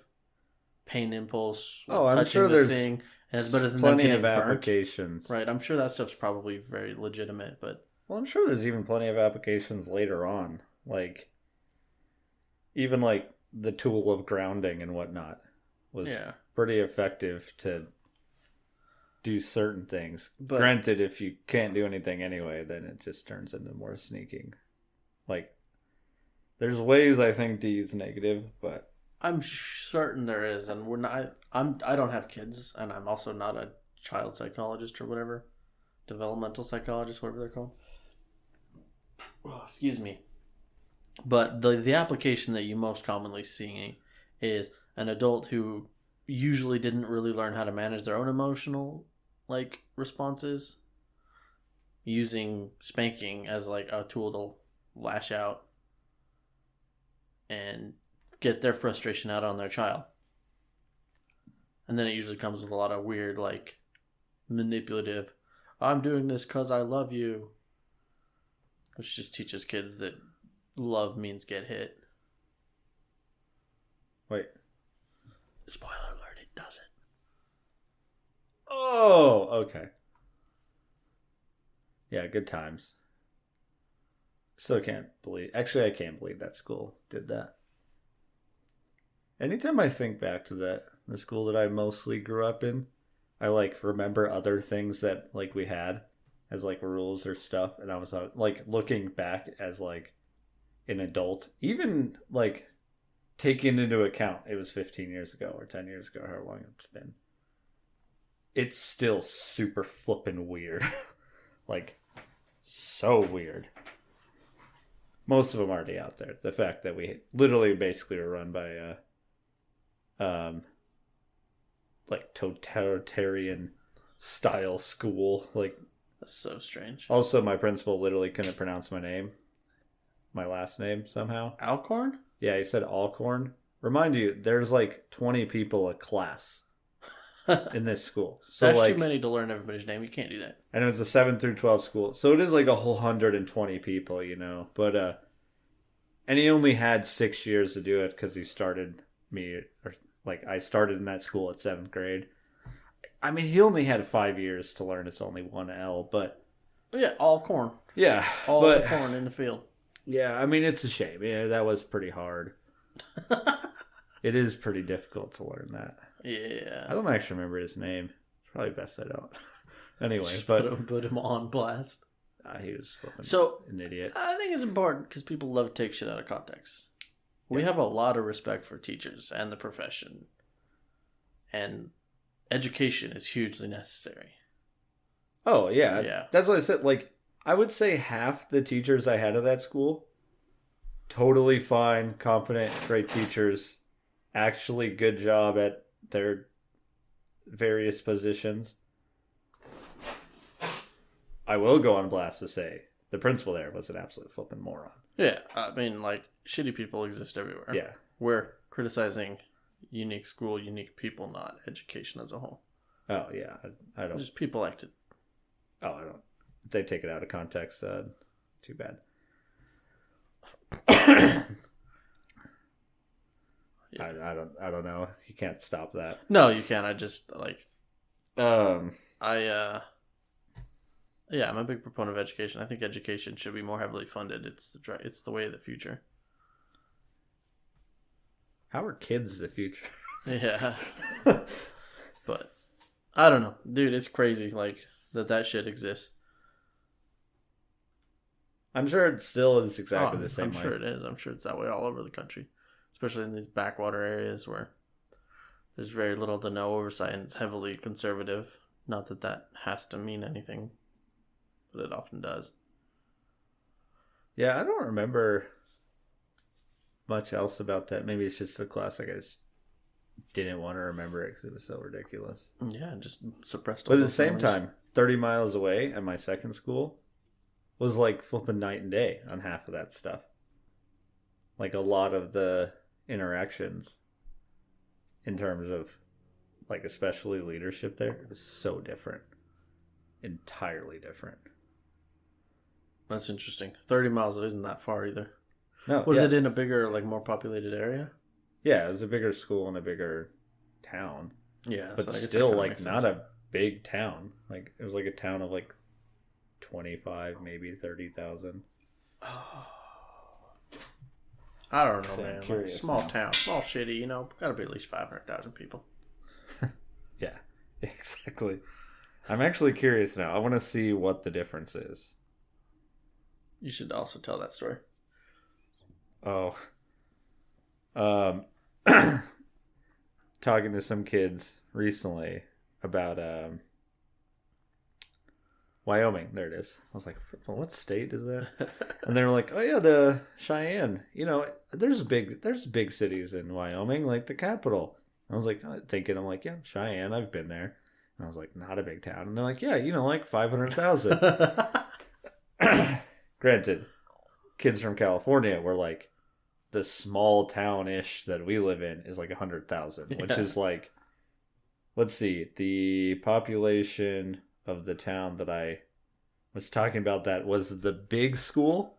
pain impulse with I'm touching sure the there's thing. And it's better than plenty of burnt. applications. Right, I'm sure that stuff's probably very legitimate, but... Well, I'm sure there's even plenty of applications later on. Like, even like the tool of grounding and whatnot was pretty effective to do certain things. But, granted, if you can't do anything anyway, then it just turns into more sneaking. Like, there's ways, I think, to use negative, but... I'm certain there is, and we're not... I don't have kids, and I'm also not a child psychologist or whatever. Developmental psychologist, whatever they're called. Oh, excuse me. But the application that you most commonly see is an adult who usually didn't really learn how to manage their own emotional like responses, using spanking as like a tool to lash out and get their frustration out on their child. And then it usually comes with a lot of weird like manipulative, I'm doing this because I love you, which just teaches kids that love means get hit. Wait. Spoiler alert, it doesn't. Oh, okay. Yeah, good times. Still can't believe... Actually, I can't believe that school did that. Anytime I think back to the school that I mostly grew up in, I, like, remember other things that, like, we had as, like, rules or stuff. And I was, like, looking back as, like, an adult. Even, like, taking into account it was 15 years ago or 10 years ago, however long it's been. It's still super flippin' weird. Like, so weird. Most of them already out there. The fact that we literally basically are run by like totalitarian style school. Like, that's so strange. Also, my principal literally couldn't pronounce my last name somehow. Alcorn? Yeah, he said Alcorn. Remind you, there's like 20 people a class in this school. So that's like, too many to learn everybody's name. You can't do that. And it was a 7 through 12 school. So it is like a whole 120 people, you know. But, and he only had 6 years to do it because he started me, or like I started in that school at 7th grade. I mean, he only had 5 years to learn it's only one L, but. Yeah, all corn. Yeah. All the corn in the field. Yeah, I mean, it's a shame. Yeah, that was pretty hard. It is pretty difficult to learn that. Yeah. I don't actually remember his name. It's probably best I don't. Anyway, Just but put him on blast. he was an idiot. I think it's important because people love to take shit out of context. We have a lot of respect for teachers and the profession. And education is hugely necessary. Oh, yeah. Yeah. That's what I said. Like, I would say half the teachers I had at that school, totally fine, competent, great teachers, actually good job at their various positions. I will go on blast to say the principal there was an absolute flipping moron. Yeah, I mean, like, shitty people exist everywhere. Yeah. We're criticizing unique school, unique people, not education as a whole. Oh, yeah. I don't. Just people acted. Oh, I don't. If they take it out of context, too bad. Yeah. I don't know. You can't stop that. No, you can't. I just, like... Yeah, I'm a big proponent of education. I think education should be more heavily funded. It's the way of the future. How are kids the future? Yeah. But I don't know. Dude, it's crazy like that shit exists. I'm sure it still is exactly the same I'm way. sure it is. I'm sure it's that way all over the country. Especially in these backwater areas where there's very little to no oversight and it's heavily conservative. Not that that has to mean anything, but it often does. Yeah, I don't remember much else about that. Maybe it's just a class I just didn't want to remember it because it was so ridiculous. Yeah, just suppressed. But at the same time, 30 miles away at my second school was like flipping night and day on half of that stuff. Like a lot of the interactions in terms of like especially leadership there, it was so different. Entirely different. That's interesting. 30 miles isn't that far either. No, Was it in a bigger, like more populated area? Yeah, it was a bigger school in a bigger town. Yeah, but so still like not a big town. Like it was like a town of like 25, maybe 30,000. Oh. I don't know, So man. Like, small town, small shitty, you know, gotta be at least 500,000 people. Yeah, exactly. I'm actually curious now. I want to see what the difference is. You should also tell that story. Oh. Talking to some kids recently about Wyoming. There it is. I was like, what state is that? And they were like, oh yeah, the Cheyenne. You know, there's big cities in Wyoming, like the capital. I was like, I'm like, yeah, Cheyenne, I've been there. And I was like, not a big town. And they're like, yeah, you know, like 500,000. Granted, kids from California were like, the small town-ish that we live in is like 100,000, which is like, let's see, the population of the town that I was talking about that was the big school.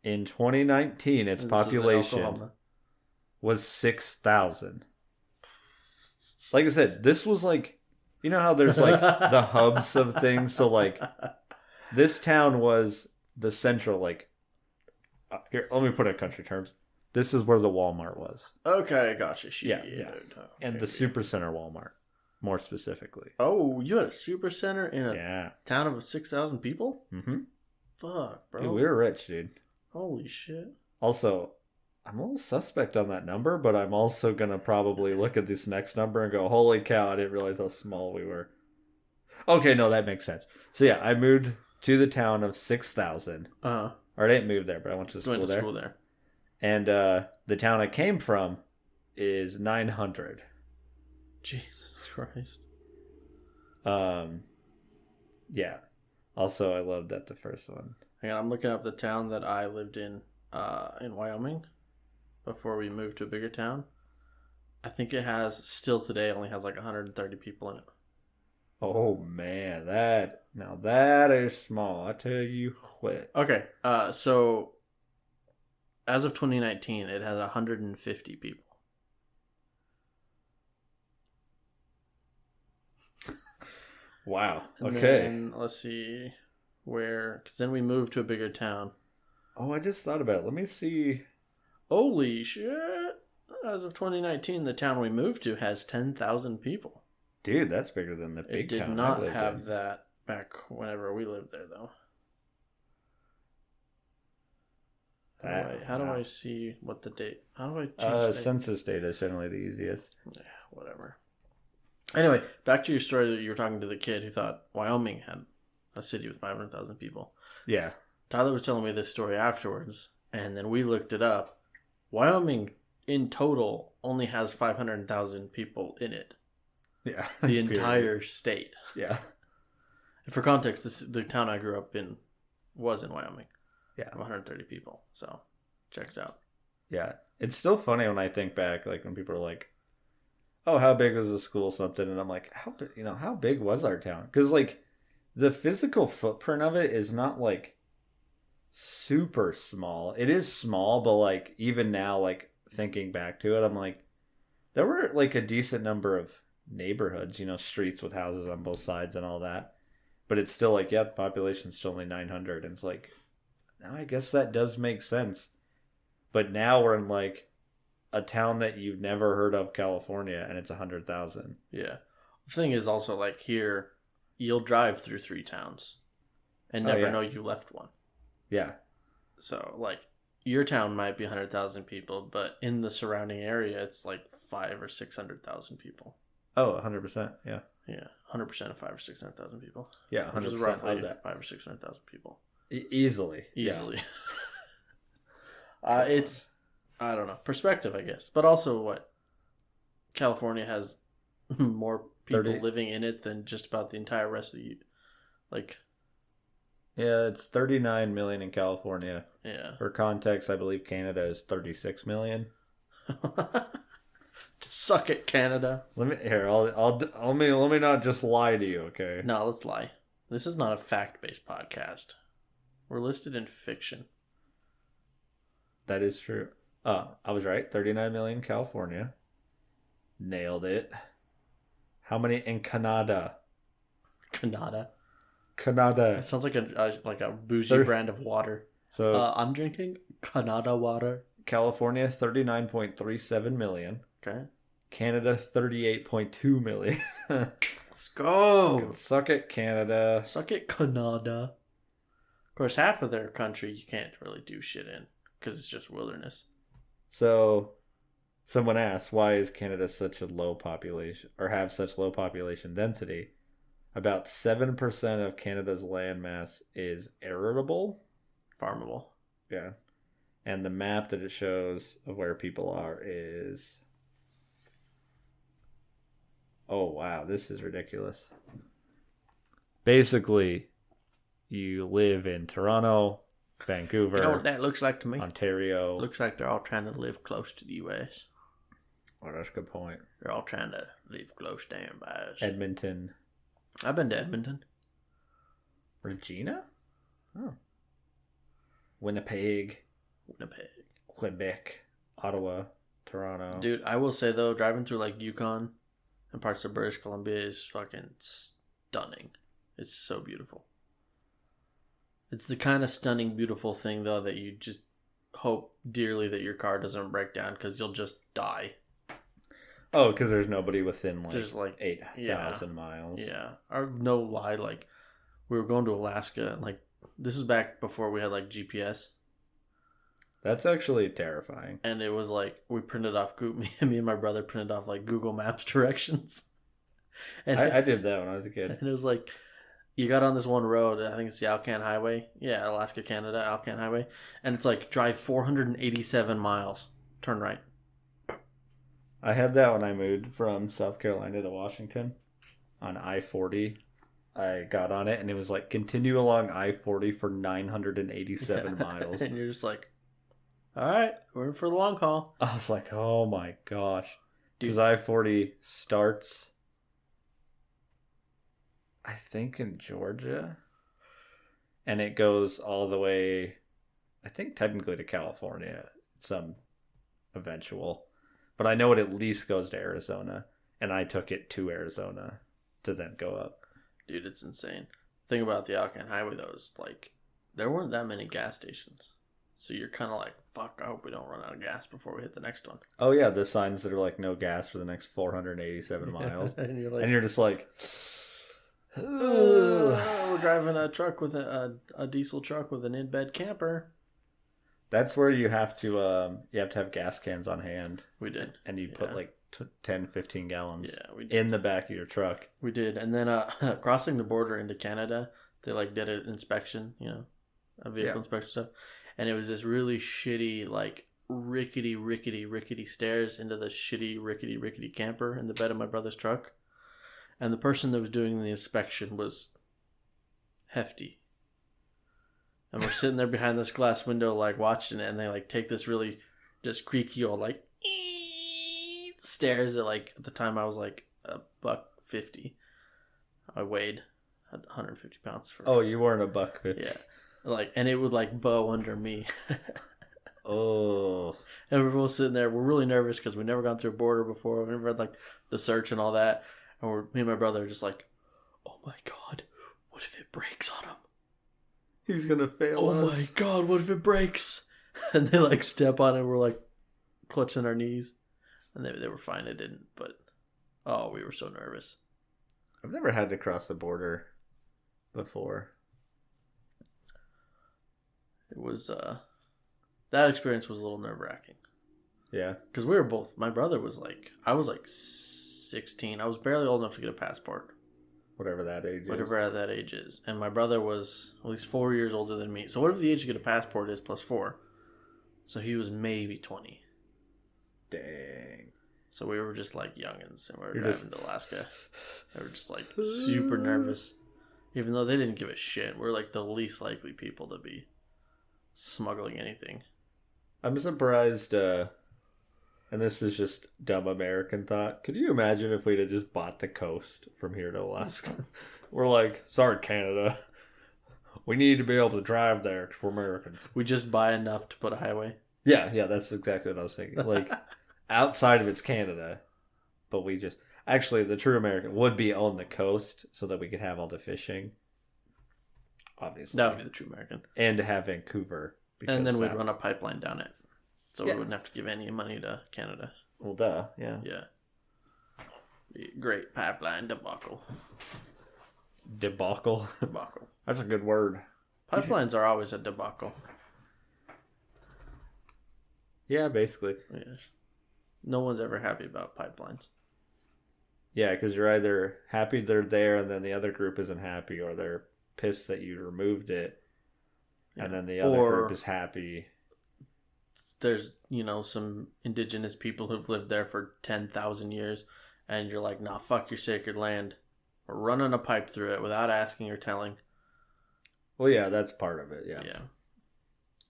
In 2019, its population was 6,000. Like I said, this was like, you know how there's like the hubs of things? So like this town was the central, like, here, let me put it in country terms. This is where the Walmart was. Okay, gotcha. Yeah. And the Supercenter Walmart, more specifically. Oh, you had a Supercenter in a town of 6,000 people? Mm-hmm. Fuck, bro. Dude, we were rich, dude. Holy shit. Also, I'm a little suspect on that number, but I'm also going to probably look at this next number and go, holy cow, I didn't realize how small we were. Okay, no, that makes sense. So yeah, I moved to the town of 6,000. Uh-huh. Or I didn't move there, but I went to school there. And the town I came from is 900. Jesus Christ. Yeah. Also, I loved that the first one. Hang on, I'm looking up the town that I lived in Wyoming before we moved to a bigger town. I think it has, still today, only has like 130 people in it. Oh, man. That is small. I tell you what. Okay, so as of 2019, it has 150 people. Wow. And okay. Then, let's see where, because then we moved to a bigger town. Oh, I just thought about it. Let me see. Holy shit. As of 2019, the town we moved to has 10,000 people. Dude, that's bigger than the big town. It did not have that back whenever we lived there, though. How do I see what the date? How do I change the census data is generally the easiest. Yeah, whatever. Anyway, back to your story that you were talking to the kid who thought Wyoming had a city with 500,000 people. Yeah. Tyler was telling me this story afterwards, and then we looked it up. Wyoming, in total, only has 500,000 people in it. Yeah. The entire state. Yeah. For context, the town I grew up in was in Wyoming. Yeah. 130 people. So, checks out. Yeah. It's still funny when I think back, like when people are like, oh, how big was the school, something? And I'm like, how big was our town? Because, like, the physical footprint of it is not, like, super small. It is small, but, like, even now, like, thinking back to it, I'm like, there were, like, a decent number of neighborhoods, streets with houses on both sides and all that. But it's still like, yeah, the population's still only 900. And it's like, now I guess that does make sense. But now we're in, like, a town that you've never heard of, California, and it's 100,000. Yeah. The thing is also, like, here, you'll drive through 3 towns and never know you left one. Yeah. So, like, your town might be 100,000 people, but in the surrounding area, it's like 500,000 or 600,000 people. Oh, 100%. Yeah. Yeah. 100% of 500,000 or 600,000 people. Yeah, 100% which is roughly of that. 500,000 or 600,000 people. Easily. Yeah. It's, I don't know, perspective, I guess. But also, what? California has more people living in it than just about the entire rest of the, like. Yeah, it's 39 million in California. Yeah. For context, I believe Canada is 36 million. Suck it, Canada. Let me not just lie to you, okay? No, let's lie. This is not a fact-based podcast. We're listed in fiction. That is true. I was right. 39 million California. Nailed it. How many in Canada? Canada. Canada. It sounds like a bougie brand of water. So I'm drinking Canada water. California 39.37 million. Okay. Canada 38.2 million. Let's go. Suck it, Canada. Suck it, Canada. Of course, half of their country you can't really do shit in because it's just wilderness. So, someone asked, why is Canada such a low population, or have such low population density? About 7% of Canada's landmass is arable. Farmable. Yeah. And the map that it shows of where people are is... Oh, wow. This is ridiculous. Basically, you live in Toronto, Vancouver... You know what that looks like to me? Ontario. Looks like they're all trying to live close to the U.S. Oh, that's a good point. They're all trying to live close down by us. Edmonton. I've been to Edmonton. Regina? Oh. Winnipeg. Winnipeg. Quebec. Ottawa. Toronto. Dude, I will say though, driving through like Yukon and parts of British Columbia is fucking stunning. It's so beautiful. It's the kind of stunning, beautiful thing though that you just hope dearly that your car doesn't break down because you'll just die. Oh, because there's nobody within There's like 8,000 miles. Yeah, or no lie, like we were going to Alaska, and like this is back before we had like GPS. That's actually terrifying. And it was like we printed off me and my brother printed off like Google Maps directions. And I did that when I was a kid. And it was like you got on this one road, I think it's the Alcorn Highway. Yeah, Alaska, Canada, Alcorn Highway. And it's like drive 487 miles, turn right. I had that when I moved from South Carolina to Washington on I-40. I got on it and it was like continue along I-40 for 987 miles. And you're just like, all right, we're in for the long haul. I was like, oh my gosh. Because I-40 starts, I think, in Georgia. And it goes all the way, I think, technically to California. Some eventual. But I know it at least goes to Arizona. And I took it to Arizona to then go up. Dude, it's insane. The thing about the Alcorn Highway, though, is like, there weren't that many gas stations. So you're kind of like, fuck, I hope we don't run out of gas before we hit the next one. Oh, yeah, the signs that are like, no gas for the next 487 miles. And you're just like, we're driving a truck with a diesel truck with an in-bed camper. That's where you have to have gas cans on hand. We did. And you put like 10, 15 gallons in the back of your truck. We did. And then crossing the border into Canada, they like did an inspection, a vehicle inspection stuff. And it was this really shitty, like rickety stairs into the shitty, rickety camper in the bed of my brother's truck. And the person that was doing the inspection was hefty. And we're sitting there behind this glass window, like watching it, and they like take this really just creaky old like stairs. At the time I was like $150. I weighed 150 pounds. You weren't $150. Yeah, and it would like bow under me. Oh. And we're both sitting there. We're really nervous because we've never gone through a border before. We've never had like the search and all that. And me and my brother are just like, oh my god, what if it breaks on him? He's gonna fail us. Oh my god, what if it breaks? And they like step on it. We're like clutching our knees. And they were fine. It didn't. But we were so nervous. I've never had to cross the border before. It was that experience was a little nerve wracking. Yeah, because we were both. My brother was like, I was like 16. I was barely old enough to get a passport. Whatever that age is. And my brother was at least 4 years older than me. So whatever the age to get a passport is plus 4. So he was maybe 20. Dang. So we were just like youngins and we were driving to Alaska. They were just like super nervous. Even though they didn't give a shit. We're like the least likely people to be smuggling anything. I'm surprised, and this is just dumb American thought. Could you imagine if we'd have just bought the coast from here to Alaska? We're like, sorry, Canada. We need to be able to drive there because we're Americans. We just buy enough to put a highway? Yeah, that's exactly what I was thinking. Like, outside of it's Canada, but we just... Actually, the true American would be on the coast so that we could have all the fishing. Obviously. That would be the true American. And to have Vancouver. And then we'd run a pipeline down it. So we wouldn't have to give any money to Canada. Well, duh, yeah. Yeah. Great pipeline debacle. Debacle? Debacle. That's a good word. Pipelines are always a debacle. Yeah, basically. Yeah. No one's ever happy about pipelines. Yeah, because you're either happy they're there and then the other group isn't happy, or they're pissed that you removed it and then the other group is happy. There's, some indigenous people who've lived there for 10,000 years and you're like, nah, fuck your sacred land. We're running a pipe through it without asking or telling. Well, yeah, that's part of it, yeah.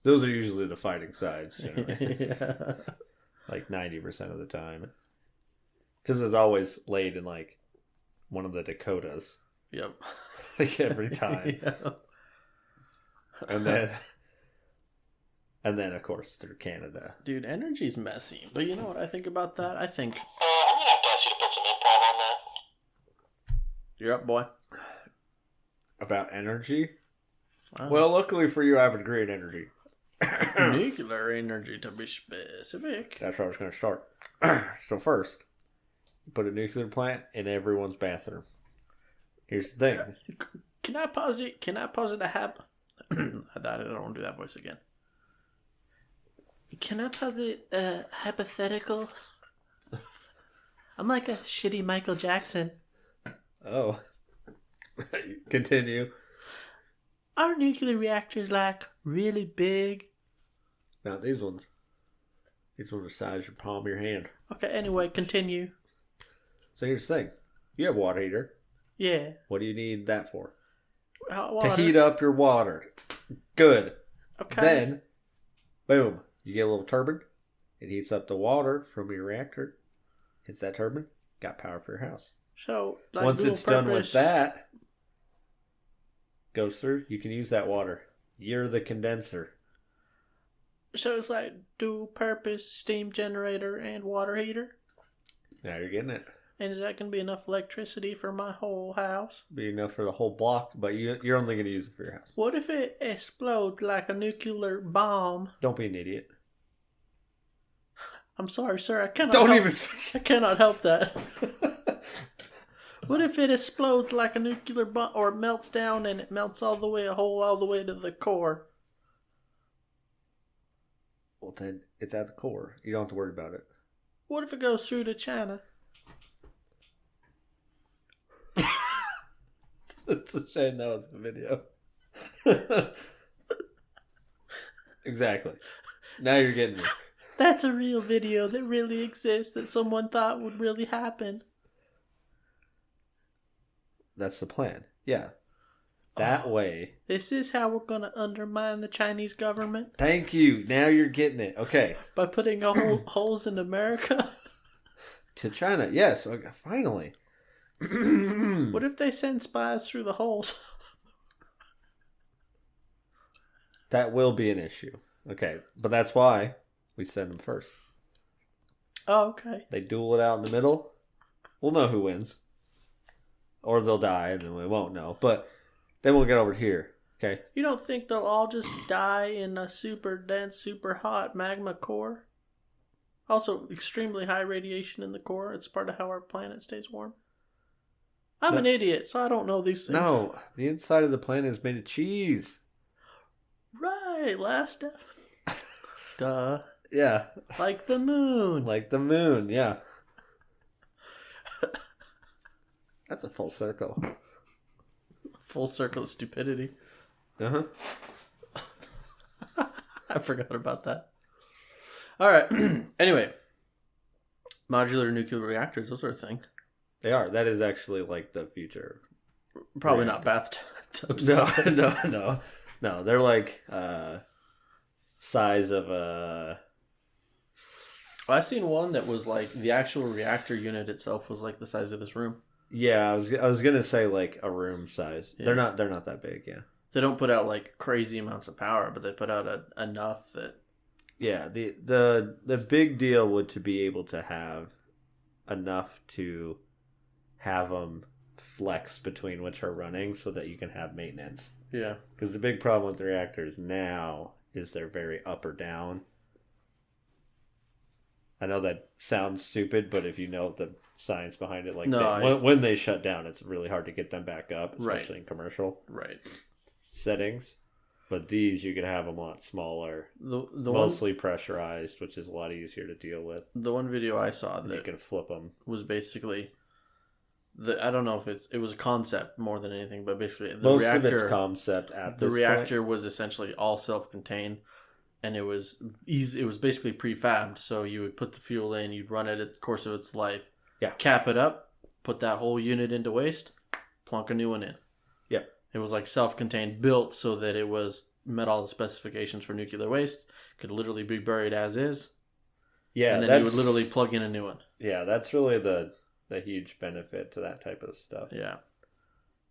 Those are usually the fighting sides, Yeah. Like 90% of the time. Because it's always laid in, like, one of the Dakotas. Yep. Like, every time. And then... And then, of course, through Canada. Dude, energy's messy. But you know what I think about that? I think... I'm going to have to ask you to put some improv on that. You're up, boy. About energy? Wow. Well, luckily for you, I have a degree in energy. Nuclear energy, to be specific. That's where I was going to start. So first, you put a nuclear plant in everyone's bathroom. Here's the thing. Can I pause it? I don't want to do that voice again. Can I posit a hypothetical? I'm like a shitty Michael Jackson. Oh. Continue. Are nuclear reactors like really big? Now these ones are the size of your palm of your hand. Okay, anyway, continue. So here's the thing. You have a water heater. Yeah. What do you need that for? Hot water. To heat up your water. Good. Okay. Then, boom. You get a little turbine. It heats up the water from your reactor. Hits that turbine. Got power for your house. So, like once it's done with purpose... that, goes through, you can use that water. You're the condenser. So it's like dual purpose steam generator and water heater? Now you're getting it. And is that going to be enough electricity for my whole house? Be enough for the whole block, but you're only going to use it for your house. What if it explodes like a nuclear bomb? Don't be an idiot. I'm sorry, sir. I cannot. I cannot help that. What if it explodes like a nuclear bomb, or it melts down and it melts all the way to the core? Well, then it's at the core. You don't have to worry about it. What if it goes through to China? It's a shame that was a video. Exactly. Now you're getting it. That's a real video that really exists that someone thought would really happen. That's the plan. Yeah. That way. This is how we're going to undermine the Chinese government? Thank you. Now you're getting it. Okay. By putting holes in America? To China. Yes. Okay. Finally. What if they send spies through the holes? That will be an issue. Okay. But that's why we send them first. Oh, okay. They duel it out in the middle. We'll know who wins. Or they'll die and then we won't know. But then we'll get over here. Okay. You don't think they'll all just die in a super dense, super hot magma core? Also, extremely high radiation in the core. It's part of how our planet stays warm. I'm an idiot, so I don't know these things. No, the inside of the planet is made of cheese. Right, last step. Duh. Yeah. Like the moon. Like the moon, yeah. That's a full circle. Full circle of stupidity. Uh-huh. I forgot about that. All right. Anyway. Modular nuclear reactors, those are a thing. They are. That is actually like the future. Probably not bathtubs. No. They're like size of a... Well, I seen one that was like the actual reactor unit itself was like the size of this room. Yeah, I was gonna say like a room size. Yeah. They're not that big. Yeah, they don't put out like crazy amounts of power, but they put out enough that. Yeah, the big deal would to be able to have enough to have them flex between which are running, so that you can have maintenance. Yeah, because the big problem with the reactors now is they're very up or down. I know that sounds stupid, but if you know the science behind it, like when they shut down, it's really hard to get them back up, especially in commercial settings. But these, you can have them a lot smaller, mostly pressurized, which is a lot easier to deal with. The one video I saw that you can flip them was basically I don't know if it was a concept more than anything, but basically most of its concept at the reactor was essentially all self-contained. And it was easy. It was basically prefabbed, so you would put the fuel in, you'd run it at the course of its life, cap it up, put that whole unit into waste, plunk a new one in. Yep. It was like self-contained, built so that it met all the specifications for nuclear waste. Could literally be buried as is. Yeah, and then you would literally plug in a new one. Yeah, that's really the huge benefit to that type of stuff. Yeah.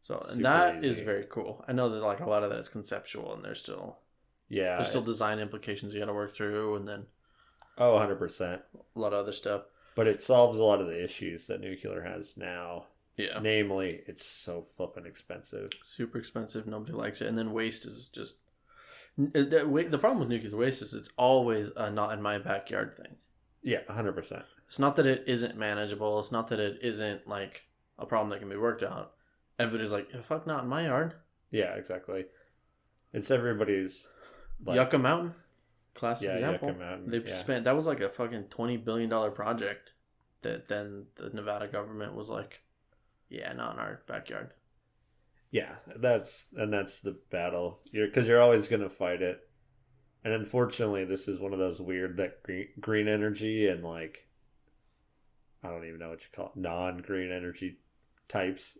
So and that is very cool. I know that like a lot of that is conceptual, and there's still. Yeah. There's still design implications you got to work through, and then 100%. a lot of other stuff. But it solves a lot of the issues that nuclear has now. Yeah. Namely, it's so flippin' expensive. Super expensive. Nobody likes it. And then waste is just... The problem with nuclear waste is it's always a not in my backyard thing. Yeah, 100%. It's not that it isn't manageable. It's not that it isn't like a problem that can be worked out. Everybody's like, fuck, not in my yard. Yeah, exactly. It's everybody's... Like, Yucca Mountain. Classic example. Yucca Mountain. They spent... That was like a fucking $20 billion project that then the Nevada government was like, yeah, not in our backyard. Yeah, that's the battle. Because you're always going to fight it. And unfortunately, this is one of those weird that green energy and like, I don't even know what you call it, non-green energy types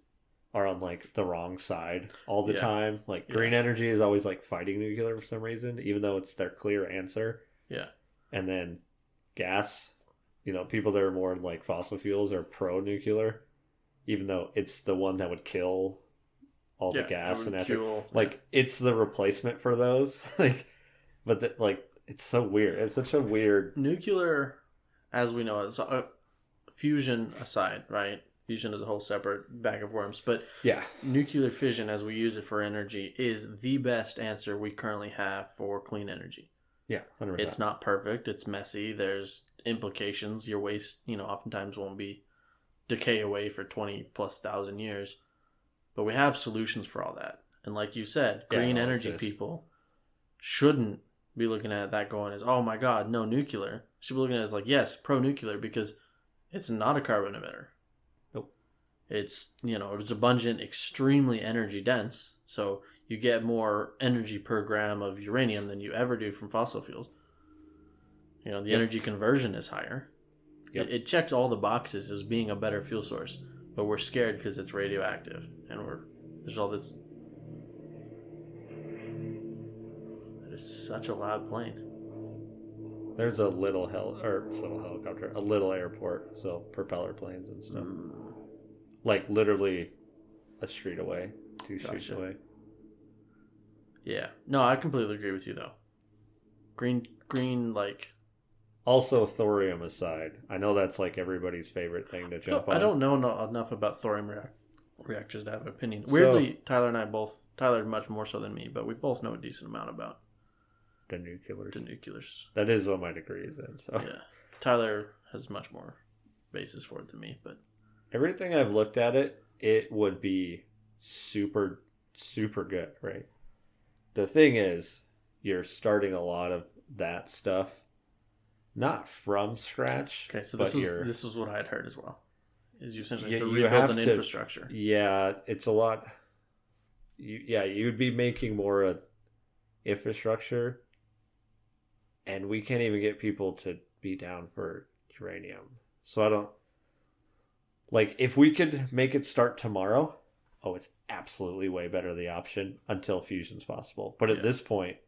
are on like the wrong side all the time. Like green energy is always like fighting nuclear for some reason, even though it's their clear answer. Yeah. And then gas, people that are more like fossil fuels are pro-nuclear, even though it's the one that would kill all the gas and natural. Like it's the replacement for those. But it's so weird. It's such a weird nuclear, as we know it. So, fusion aside, right? Fusion is a whole separate bag of worms. But yeah, nuclear fission, as we use it for energy, is the best answer we currently have for clean energy. Yeah, 100%. It's not perfect. It's messy. There's implications. Your waste, oftentimes won't be decay away for 20,000+ years. But we have solutions for all that. And like you said, green energy people shouldn't be looking at that going as, oh my God, no nuclear. Should be looking at it as like, yes, pro-nuclear, because it's not a carbon emitter. Nope. It's, it's abundant, extremely energy dense. So you get more energy per gram of uranium than you ever do from fossil fuels. The energy conversion is higher. Yep. It checks all the boxes as being a better fuel source, but we're scared because it's radioactive, and there's all this. That is such a loud plane. There's a little helicopter, a little airport, so propeller planes and stuff. Like literally a street away, two streets away. Yeah. No, I completely agree with you though. Green, like. Also, thorium aside, I know that's like everybody's favorite thing to jump on. I don't know enough about thorium reactors to have an opinion. Weirdly, Tyler much more so than me, but we both know a decent amount about the nuclears. That is what my degree is in. So yeah, Tyler has much more basis for it than me, but everything I've looked at it would be super, super good, right? The thing is, you're starting a lot of that stuff not from scratch. Okay, so this is what I had heard as well. Is you essentially have to you rebuild an infrastructure. Yeah, it's a lot. You'd be making more infrastructure, and we can't even get people to be down for uranium. So I don't like if we could make it start tomorrow. Oh, it's absolutely way better the option until fusion's possible. But at this point,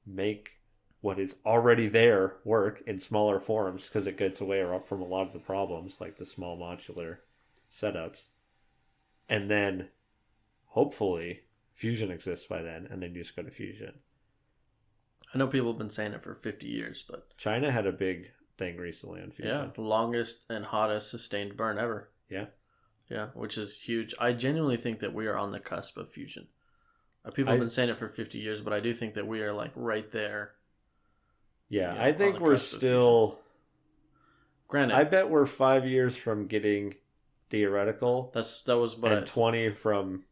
make what is already there work in smaller forms because it gets away from a lot of the problems like the small modular setups. And then hopefully fusion exists by then and then you just go to fusion. I know people have been saying it for 50 years, but China had a big thing recently on fusion. Yeah, the longest and hottest sustained burn ever. Yeah. Yeah, which is huge. I genuinely think that we are on the cusp of fusion. People have been saying it for 50 years, but I do think that we are like right there. Yeah, I think we're still... Granted. I bet we're 5 years from getting theoretical. That was what and 20 from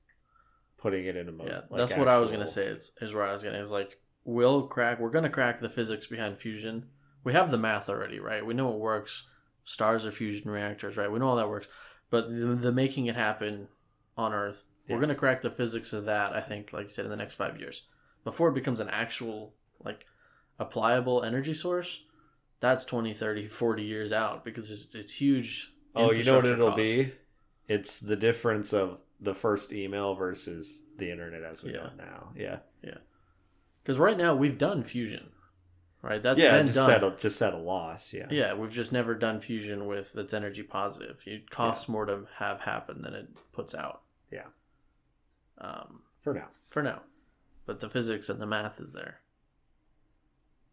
putting it into motion. Yeah, like that's what I was going to say. Is where I was going to... It's like, we're going to crack the physics behind fusion. We have the math already, right? We know it works. Stars are fusion reactors, right? We know all that works. But the making it happen on Earth, we're going to crack the physics of that, I think, like you said, in the next 5 years. Before it becomes an actual, like, applicable energy source, that's 20, 30, 40 years out because it's huge. Oh, you know what it'll be? It's the difference of the first email versus the internet as we know it now. Yeah. Yeah. Because right now we've done fusion. Right, that's been done. Just at a loss, yeah. Yeah, we've just never done fusion that's energy positive. It costs more to have happen than it puts out. Yeah. For now. But the physics and the math is there.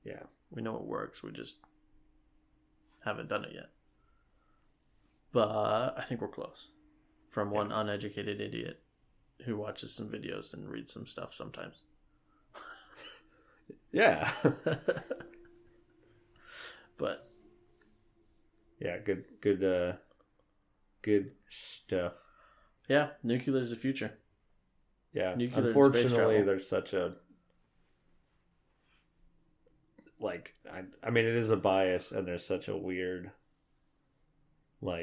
Yeah. We know it works. We just haven't done it yet. But I think we're close. From one uneducated idiot who watches some videos and reads some stuff sometimes. Yeah. But yeah, good stuff. Yeah, nuclear is the future. Yeah. Nuclear Unfortunately, there's such a I mean, it is a bias, and there's such a weird a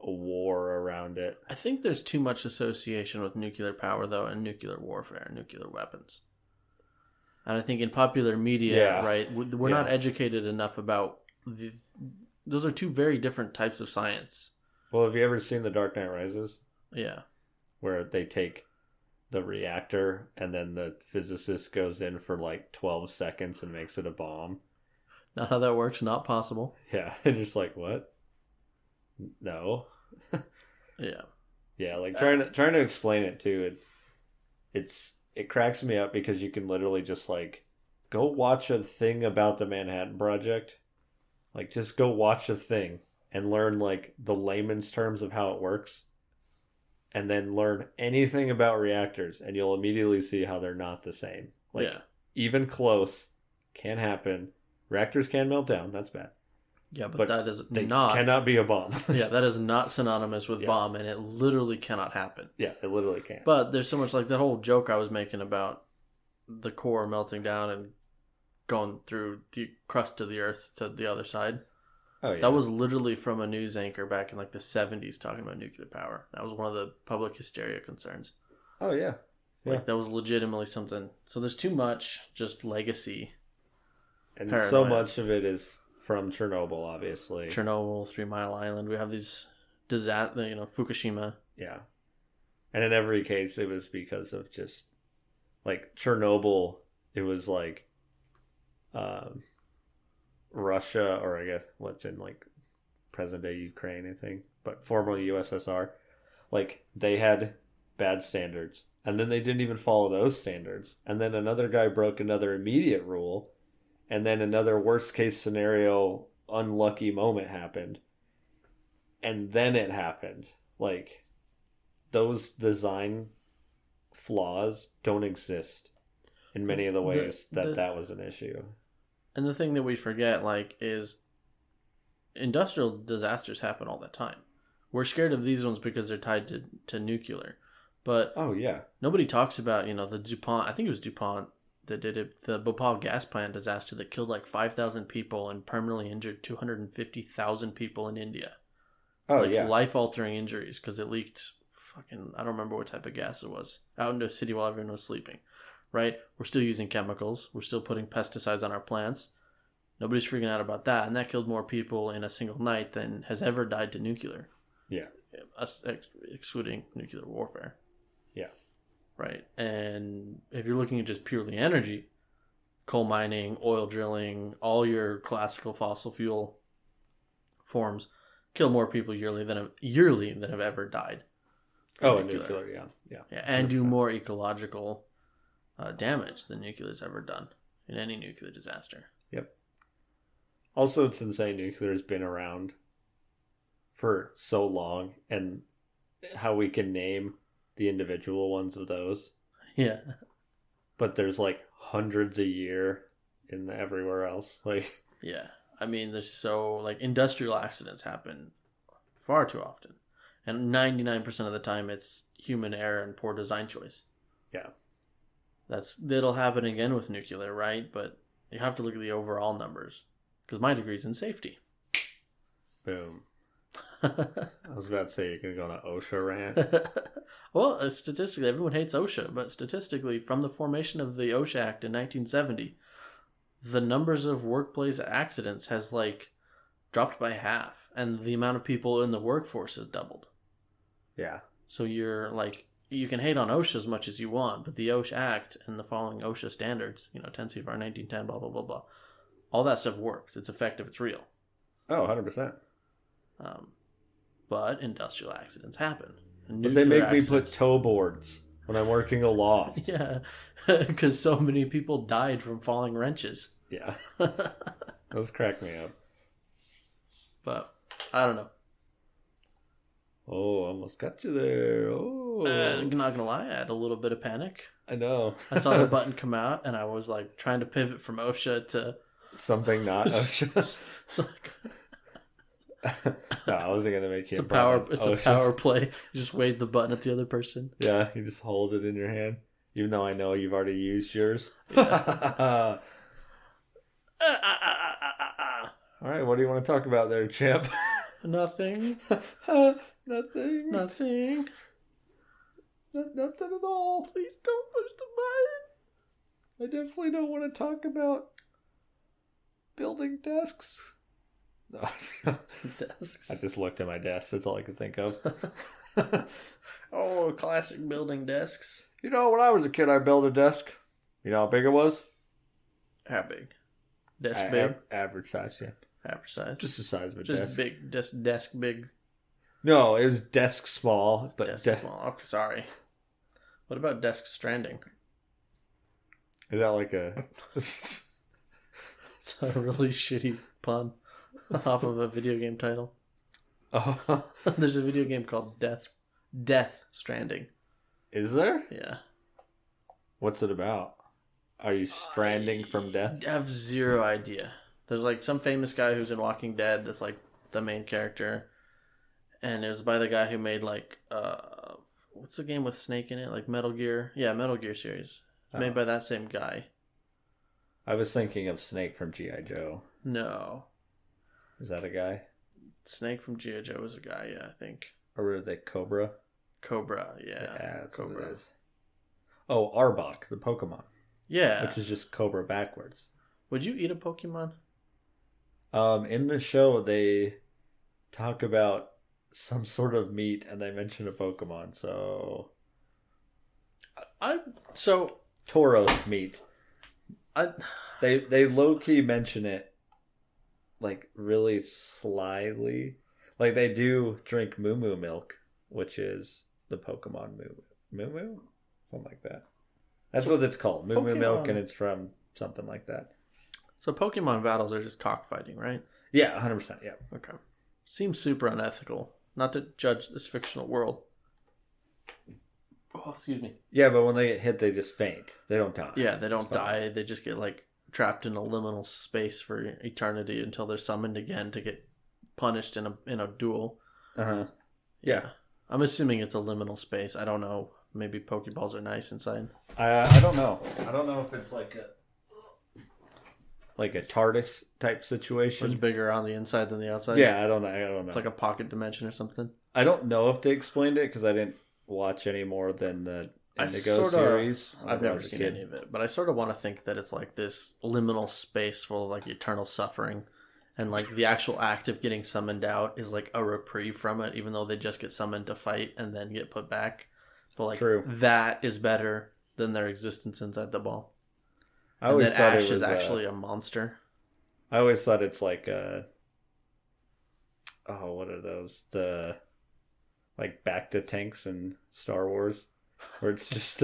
war around it. I think there's too much association with nuclear power, though, and nuclear warfare and nuclear weapons. And I think in popular media, right, we're not educated enough about those are two very different types of science. Well, have you ever seen The Dark Knight Rises? Yeah. Where they take the reactor and then the physicist goes in for 12 seconds and makes it a bomb. Not how that works, not possible. Yeah, and just what? No. Yeah. Yeah, trying to explain it too. It cracks me up because you can literally just go watch a thing about the Manhattan Project. Just go watch a thing and learn the layman's terms of how it works. And then learn anything about reactors, and you'll immediately see how they're not the same. Even close can happen. Reactors can melt down. That's bad. Yeah, but that is they not... cannot be a bomb. Yeah, that is not synonymous with bomb, and it literally cannot happen. Yeah, it literally can't. But there's so much the whole joke I was making about the core melting down and going through the crust of the Earth to the other side. Oh, yeah. That was literally from a news anchor back in the 70s talking about nuclear power. That was one of the public hysteria concerns. Oh, yeah. That was legitimately something. So there's too much just legacy. And paranoia. So much of it is from Chernobyl, obviously. Chernobyl, 3 Mile Island. We have these Fukushima. Yeah. And in every case, it was because of just, Chernobyl, it was Russia, or I guess what's in present day Ukraine, I think, but formerly USSR, they had bad standards, and then they didn't even follow those standards, and then another guy broke another immediate rule, and then another worst case scenario unlucky moment happened, and then it happened. Those design flaws don't exist in many of the ways that was an issue. And the thing that we forget, is industrial disasters happen all the time. We're scared of these ones because they're tied to nuclear. But oh, yeah. Nobody talks about, the DuPont, I think it was DuPont that did it, the Bhopal gas plant disaster that killed 5,000 people and permanently injured 250,000 people in India. Oh, yeah. Life-altering injuries because it leaked I don't remember what type of gas it was, out into a city while everyone was sleeping. Right? We're still using chemicals. We're still putting pesticides on our plants. Nobody's freaking out about that. And that killed more people in a single night than has ever died to nuclear. Yeah. Us excluding nuclear warfare. Yeah. Right? And if you're looking at just purely energy, coal mining, oil drilling, all your classical fossil fuel forms kill more people yearly than have ever died. Oh, nuclear, yeah. And 100%. Do more ecological damage than nuclear's ever done in any nuclear disaster. Yep. Also, it's insane nuclear has been around for so long, and how we can name the individual ones of those. Yeah. But there's hundreds a year in everywhere else. Yeah. I mean, there's industrial accidents happen far too often. And 99% of the time it's human error and poor design choice. Yeah. That'll happen again with nuclear, right? But you have to look at the overall numbers. Because my degree's in safety. Boom. I was about to say you're going to go on an OSHA rant. Well, statistically, everyone hates OSHA. But statistically, from the formation of the OSHA Act in 1970, the numbers of workplace accidents has dropped by half. And the amount of people in the workforce has doubled. Yeah. So you're you can hate on OSHA as much as you want, but the OSHA Act and the following OSHA standards, 10 CFR 1910, blah, blah, blah, blah, all that stuff works. It's effective. It's real. Oh, 100%. But industrial accidents happen. But they make me put toe boards when I'm working a loft. Yeah, because so many people died from falling wrenches. Yeah. Those crack me up. But I don't know. Oh, almost got you there. Oh. I'm not gonna lie, I had a little bit of panic. I know. I saw the button come out, and I was like trying to pivot from OSHA to something not OSHA. So, no, I wasn't gonna make you. It's a power play. You just wave the button at the other person. Yeah, you just hold it in your hand, even though I know you've already used yours. Yeah. All right, what do you want to talk about there, champ? Nothing. Nothing. Nothing. Nothing at all. Please don't push the button. I definitely don't want to talk about building desks. No, Desks. I just looked at my desk. That's all I could think of. Oh, classic building desks. You know, when I was a kid, I built a desk. You know how big it was? How big? Desk big? Average size, yeah. Average size? Just the size of a just desk. Big. Just desk big. No, it was desk small. But desk small. Okay, sorry. What about Desk Stranding? Is that like a... It's a really shitty pun off of a video game title. Oh. There's a video game called Death Stranding. Is there? Yeah. What's it about? Are you stranding from death? I have zero idea. There's like some famous guy who's in Walking Dead that's like the main character. And it was by the guy who made like, what's the game with Snake in it? Like Metal Gear? Yeah, Metal Gear series. Made by that same guy. I was thinking of Snake from G.I. Joe. No. Is that a guy? Snake from G.I. Joe was a guy, yeah, I think. Or were they Cobra? Cobra, yeah. Yeah, that's Cobra. what it is. Oh, Arbok, the Pokemon. Yeah. Which is just Cobra backwards. Would you eat a Pokemon? In the show, they talk about some sort of meat, and they mention a Pokemon, so... Tauros meat. They low-key mention it, like, really slyly. Like, they do drink Moo Moo milk, which is the Pokemon Moo Moo? Moo Moo? Something like that. That's what it's called. Moo Moo milk, and it's from something like that. So Pokemon battles are just cockfighting, right? Yeah, 100%, yeah. Okay. Seems super unethical. Not to judge this fictional world. Oh, excuse me. Yeah, but when they get hit, they just faint. They don't die. Yeah, they don't die. They just get, like, trapped in a liminal space for eternity until they're summoned again to get punished in a duel. Uh-huh. Yeah. I'm assuming it's a liminal space. I don't know. Maybe Pokeballs are nice inside. I don't know. I don't know if it's like a TARDIS type situation. It's bigger on the inside than the outside. Yeah, I don't know. It's like a pocket dimension or something. I don't know if they explained it because I didn't watch any more than the Indigo series. I've never seen any of it, but I sort of want to think that it's like this liminal space full of like eternal suffering, and like the actual act of getting summoned out is like a reprieve from it, even though they just get summoned to fight and then get put back. But like that is better than their existence inside the ball. I always thought Ash is actually a monster. I always thought it's like what are those? The like back to tanks in Star Wars, where it's just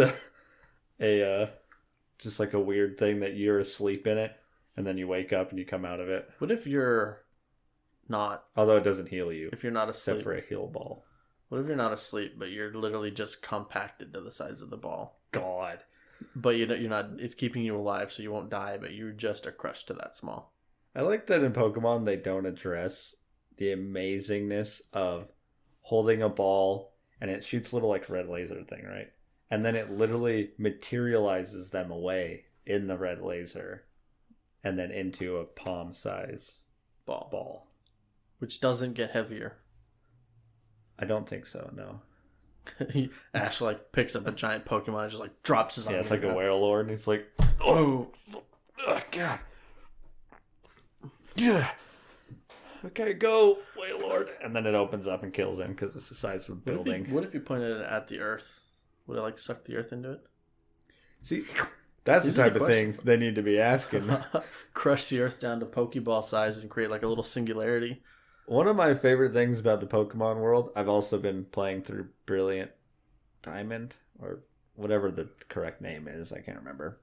just like a weird thing that you're asleep in it, and then you wake up and you come out of it. What if you're not? Although it doesn't heal you. If you're not asleep, except for a heal ball. What if you're not asleep, but you're literally just compacted to the size of the ball? God. But you're not. It's keeping you alive, so you won't die. But you just are crushed to that small. I like that in Pokemon they don't address the amazingness of holding a ball and it shoots little like red laser thing, right? And then it literally materializes them away in the red laser, and then into a palm size ball, which doesn't get heavier. I don't think so. No. Ash like picks up a giant Pokemon and just like drops his. Yeah, it's like a Werelord, and he's like, oh God, yeah, okay, go Wailord, and then it opens up and kills him because it's the size of a building. What if you pointed it at the Earth? Would it like suck the Earth into it? See, that's the type of things they need to be asking. Crush the Earth down to Pokeball size and create like a little singularity. One of my favorite things about the Pokemon world, I've also been playing through Brilliant Diamond, or whatever the correct name is. I can't remember.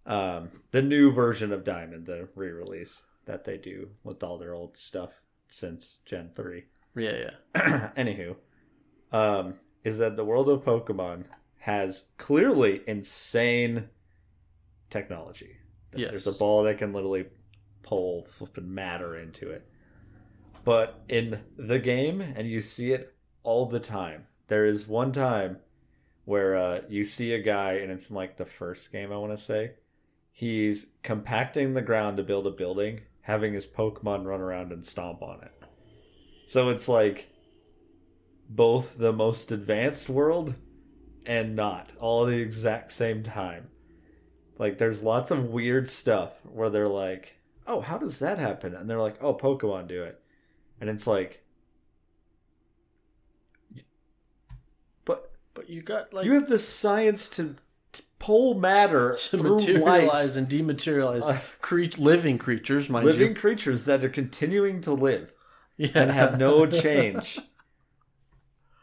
The new version of Diamond, the re-release that they do with all their old stuff since Gen 3. Yeah. Anywho, is that the world of Pokemon has clearly insane technology. Yes. There's a ball that can literally pull flipping matter into it. But in the game, and you see it all the time, there is one time where you see a guy, and it's in like the first game, I want to say. He's compacting the ground to build a building, having his Pokemon run around and stomp on it. So it's like both the most advanced world and not, all at the exact same time. Like, there's lots of weird stuff where they're like, oh, how does that happen? And they're like, oh, Pokemon do it. And it's like, but you got like you have the science to pull matter to through materialize light. and dematerialize living creatures, mind Living you. creatures that are continuing to live Yeah. and have no change.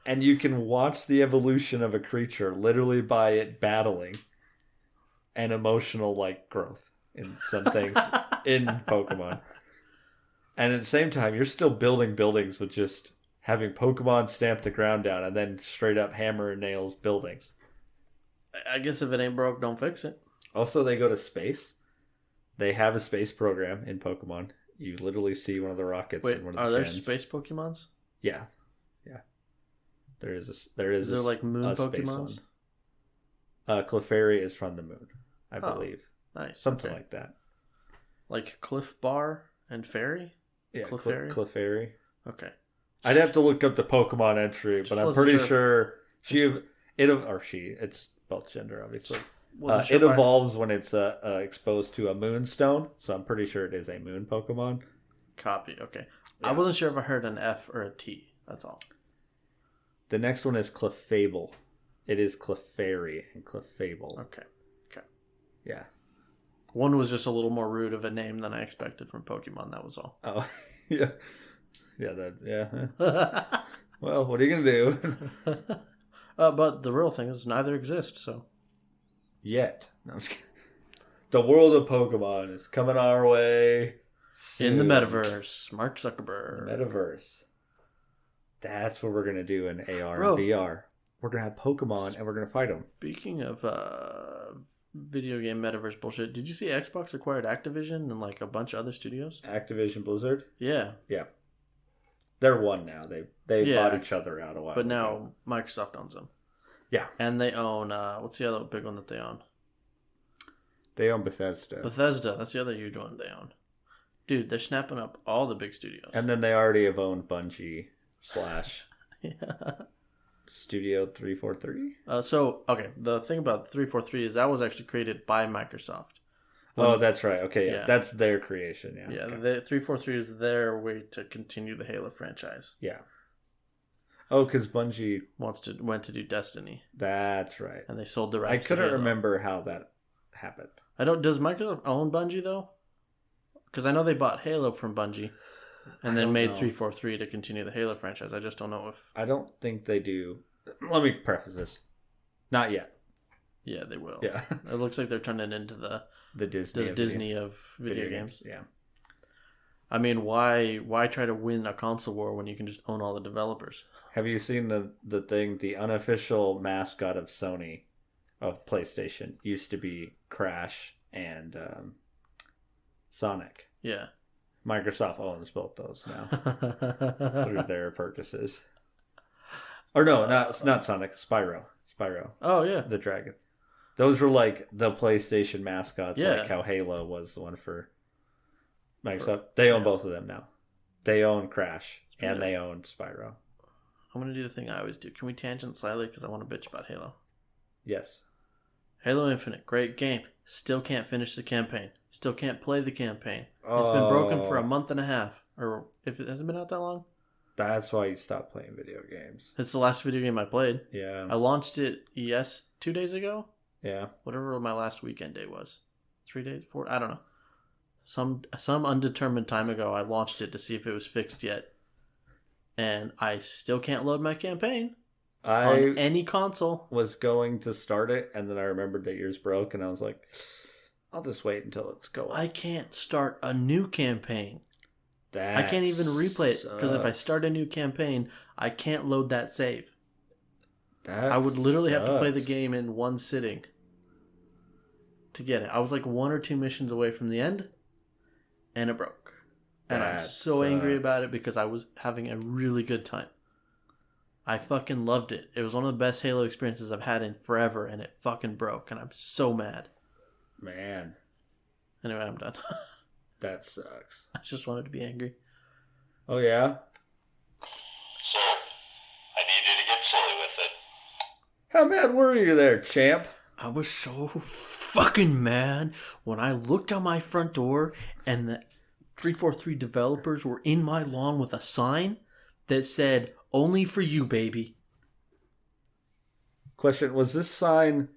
And you can watch the evolution of a creature literally by it battling and emotional like growth in some things in Pokemon. And at the same time, you're still building buildings with just having Pokemon stamp the ground down and then straight up hammer and nails buildings. I guess if it ain't broke, don't fix it. Also, they go to space. They have a space program in Pokemon. You literally see one of the rockets Wait, in one of the are there gens. space Pokemons? Yeah. There is. Is there like moon Pokemons? Clefairy is from the moon, I believe. Nice. Something like that. Like Cliff Bar and Fairy? Yeah, Clefairy? Clefairy. Okay. I'd have to look up the Pokemon entry, but I'm pretty sure it's both gender, obviously. It evolves when it's exposed to a moonstone, so I'm pretty sure it is a moon Pokemon. Copy, okay. Yeah. I wasn't sure if I heard an F or a T, that's all. The next one is Clefable. It is Clefairy and Clefable. Okay. Yeah. One was just a little more rude of a name than I expected from Pokemon, that was all. Oh, yeah. Yeah. Well, what are you going to do? But the real thing is neither exist, so. Yet. No, I'm just kidding. The world of Pokemon is coming our way In the soon. metaverse. Mark Zuckerberg. Metaverse. That's what we're going to do in AR Bro. and VR. We're going to have Pokemon and we're going to fight them. Speaking of video game metaverse bullshit, did you see Xbox acquired Activision and like a bunch of other studios? Activision Blizzard? Yeah. They're one now. They bought each other out a while But ago. now Microsoft owns them. Yeah. And they own, what's the other big one that they own? They own Bethesda. Bethesda. That's the other huge one they own. Dude, they're snapping up all the big studios. And then they already have owned Bungie / Yeah. Studio 343? Okay, the thing about 343 is that was actually created by Microsoft. Oh, that's right. Okay, yeah. Yeah. That's their creation, yeah. Yeah, Okay. the 343 is their way to continue the Halo franchise. Yeah. Oh, because Bungie... Went to do Destiny, That's right. and they sold the I rights. couldn't to Halo. remember how that happened. Does Microsoft own Bungie though? Because I know they bought Halo from Bungie, and then don't made know. 343 to continue the Halo franchise. I just don't know if. I don't think they do. Let me preface this. Not yet. Yeah, they will. Yeah. It looks like they're turning into the Disney of video games. Yeah. I mean, why try to win a console war when you can just own all the developers? Have you seen the thing? The unofficial mascot of Sony, of PlayStation, used to be Crash and Sonic. Yeah. Microsoft owns both those now through their purchases. Or no, not Sonic. Spyro. Oh yeah. The dragon. Those were like the PlayStation mascots, Yeah. like how Halo was the one for Microsoft. They own both of them now. They own Crash and they own Spyro. I'm gonna do the thing I always do. Can we tangent slightly because I want to bitch about Halo? Yes. Halo Infinite, great game. Still can't finish the campaign. Still can't play the campaign. It's been broken for a month and a half, or if it hasn't been out that long. That's why you stopped playing video games. It's the last video game I played. Yeah. I launched it 2 days ago. Yeah. Whatever my last weekend day was. 3 days, 4, I don't know. Some undetermined time ago, I launched it to see if it was fixed yet. And I still can't load my campaign. on any console. Was going to start it, and then I remembered that yours broke, and I was like, I'll just wait until it's going. I can't start a new campaign. That I can't even replay it because if I start a new campaign, I can't load that save. I would literally have to play the game in one sitting to get it. I was like 1 or 2 missions away from the end, and it broke. And I'm so angry about it because I was having a really good time. I fucking loved it. It was one of the best Halo experiences I've had in forever, and it fucking broke, and I'm so mad. Man. Anyway, I'm done. That sucks. I just wanted to be angry. Oh, yeah? Sir, I need you to get silly with it. How mad were you there, champ? I was so fucking mad when I looked out my front door and the 343 developers were in my lawn with a sign that said, "Only for you, baby." Question, was this sign...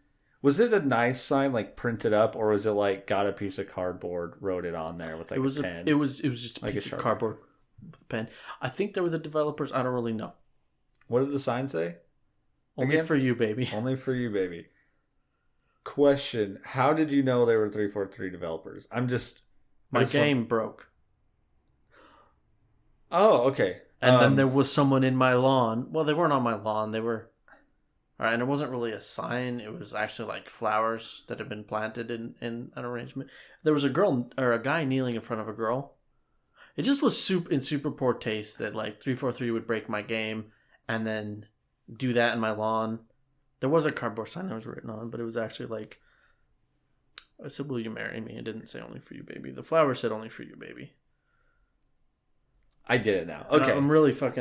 Was it a nice sign, like printed up, or was it like got a piece of cardboard, wrote it on there with like a pen? It was just a piece of cardboard with a pen. I think they were the developers. I don't really know. What did the sign say? Only for you, baby. Only for you, baby. Question, how did you know they were 343 developers? My game broke. Oh, okay. And then there was someone in my lawn. Well, they weren't on my lawn. They were... All right, and it wasn't really a sign. It was actually like flowers that had been planted in an arrangement. There was a girl or a guy kneeling in front of a girl. It just was super poor taste that like 343 would break my game and then do that in my lawn. There was a cardboard sign that was written on, but it was actually like, I said, "Will you marry me?" It didn't say "Only for you, baby." The flower said "Only for you, baby." I get it now. Okay.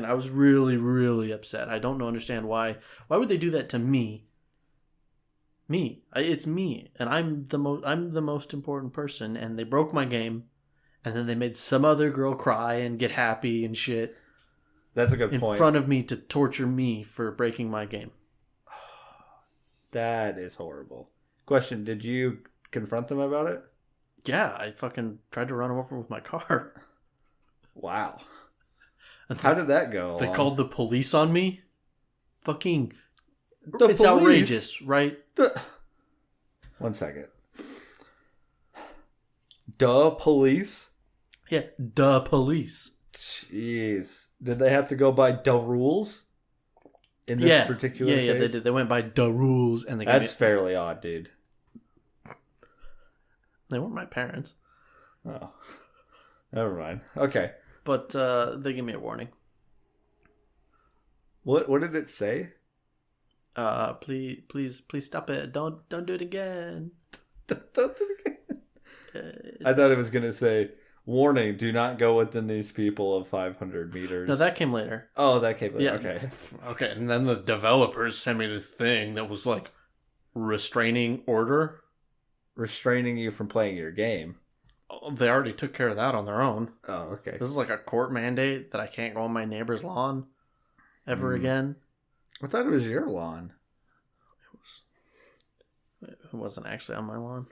I was really, really upset. I don't understand why. Why would they do that to me? It's me. And I'm the most important person. And they broke my game. And then they made some other girl cry and get happy and shit. That's a good point. In front of me to torture me for breaking my game. That is horrible. Question, did you confront them about it? Yeah, I fucking tried to run them over with my car. Wow. How did that go? They called the police on me? Fucking... It's outrageous, right? 1 second. Duh, police? Yeah, duh, police. Jeez. Did they have to go by duh rules? In this particular case? Yeah, they did. They went by duh rules. And That's fairly odd, dude. They weren't my parents. Oh. Never mind. Okay. But they gave me a warning. What did it say? Please stop it. Don't do it again. Don't do it again. I thought it was gonna say, "Warning: do not go within these people of 500 meters." No, that came later. Oh, that came later. Yeah. Okay. Okay, and then the developers sent me this thing that was like restraining order, restraining you from playing your game. They already took care of that on their own. Oh, okay. This is like a court mandate that I can't go on my neighbor's lawn ever again. I thought it was your lawn. It wasn't actually on my lawn.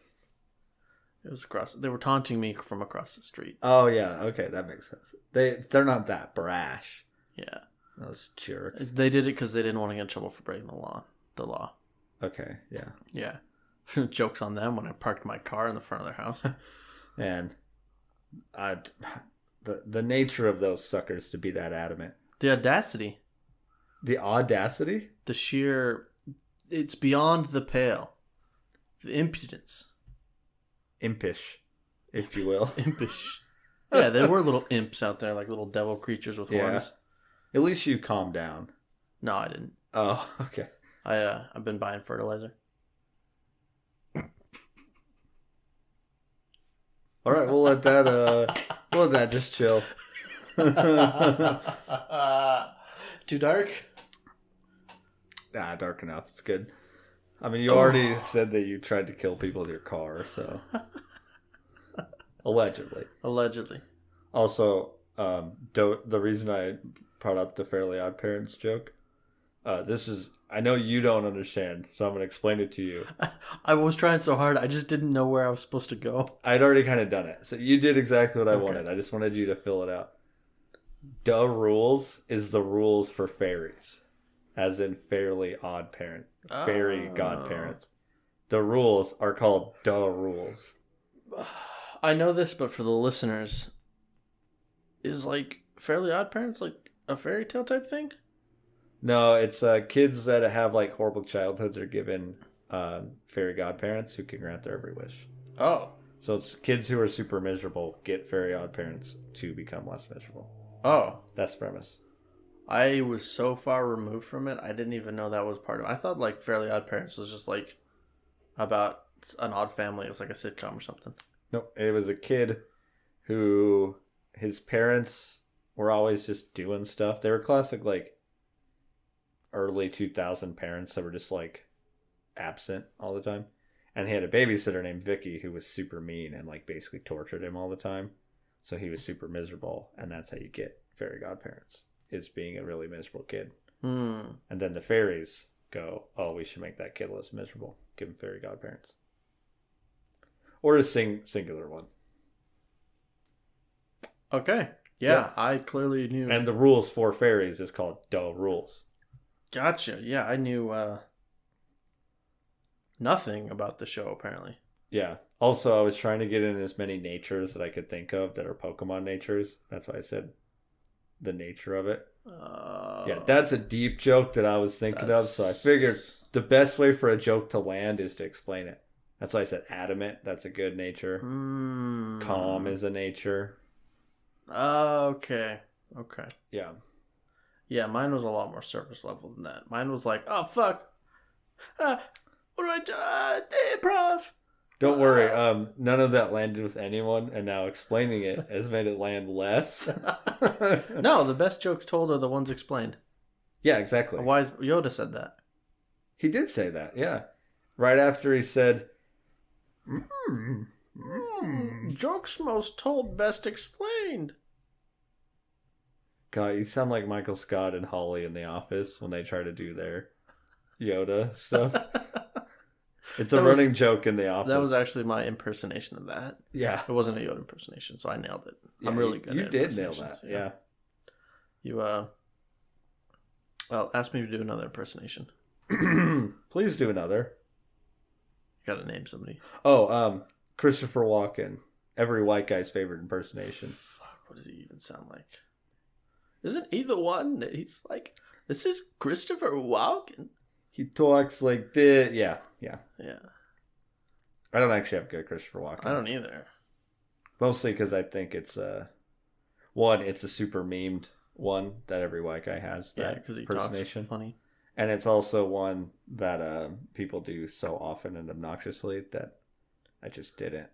It was across. They were taunting me from across the street. Oh yeah, okay, that makes sense. They're not that brash. Yeah, those jerks. They did it because they didn't want to get in trouble for breaking the law. Okay, yeah. Yeah. Joke's on them when I parked my car in the front of their house. And the nature of those suckers to be that adamant. The audacity. The audacity? The sheer... It's beyond the pale. The impudence. Impish, if you will. Impish. Yeah, there were little imps out there, like little devil creatures with horns. At least you calmed down. No, I didn't. Oh, okay. I've been buying fertilizer. All right, we'll let that just chill. Too dark? Nah, dark enough. It's good. I mean, you already said that you tried to kill people with your car, so allegedly. Also, the reason I brought up the Fairly Odd Parents joke, I know you don't understand, so I'm going to explain it to you. I was trying so hard, I just didn't know where I was supposed to go. I'd already kind of done it. So you did exactly what I wanted. I just wanted you to fill it out. Duh rules is the rules for fairies. as in fairly odd parent, fairy godparents. The rules are called the rules. I know this, but for the listeners, is like Fairly Odd Parents like a fairy tale type thing? No, it's kids that have like horrible childhoods are given fairy godparents who can grant their every wish. Oh. So it's kids who are super miserable get fairy odd parents to become less miserable. Oh. That's the premise. I was so far removed from it, I didn't even know that was part of it. I thought like Fairly Odd Parents was just like about an odd family. It was like a sitcom or something. No, it was a kid who his parents were always just doing stuff. They were classic like early 2000 parents that were just like absent all the time. And he had a babysitter named Vicky who was super mean and like basically tortured him all the time. So he was super miserable, and that's how you get fairy godparents, is being a really miserable kid. And then the fairies go, oh, we should make that kid less miserable. Give him fairy godparents. Or a singular one. Okay. Yeah, I clearly knew. And the rules for fairies is called the rules. Gotcha. Yeah, I knew nothing about the show, apparently. Yeah. Also, I was trying to get in as many natures that I could think of that are Pokemon natures. That's why I said the nature of it. Yeah, that's a deep joke that I was thinking of, so I figured the best way for a joke to land is to explain it. That's why I said adamant. That's a good nature. Calm is a nature. Okay. Yeah. Yeah, mine was a lot more surface level than that. Mine was like, oh, fuck. What do I do? Improv. Don't worry. None of that landed with anyone, and now explaining it has made it land less. No, the best jokes told are the ones explained. Yeah, exactly. Wise Yoda said that. He did say that, yeah. Right after he said, jokes most told, best explained. God, you sound like Michael Scott and Holly in The Office when they try to do their Yoda stuff. It's a running joke in The Office. That was actually my impersonation of that. Yeah. It wasn't a Yoda impersonation, so I nailed it. Yeah, I'm really good at it. You did nail that, yeah. You, well, ask me to do another impersonation. Please do another. You gotta name somebody. Oh, Christopher Walken. Every white guy's favorite impersonation. Fuck, what does he even sound like? Isn't he the one that he's like, this is Christopher Walken? He talks like this. Yeah. I don't actually have good Christopher Walken. I don't either. Mostly because I think it's one, it's a super memed one that every white guy has. That because he impersonation. talks funny. And it's also one that people do so often and obnoxiously that I just didn't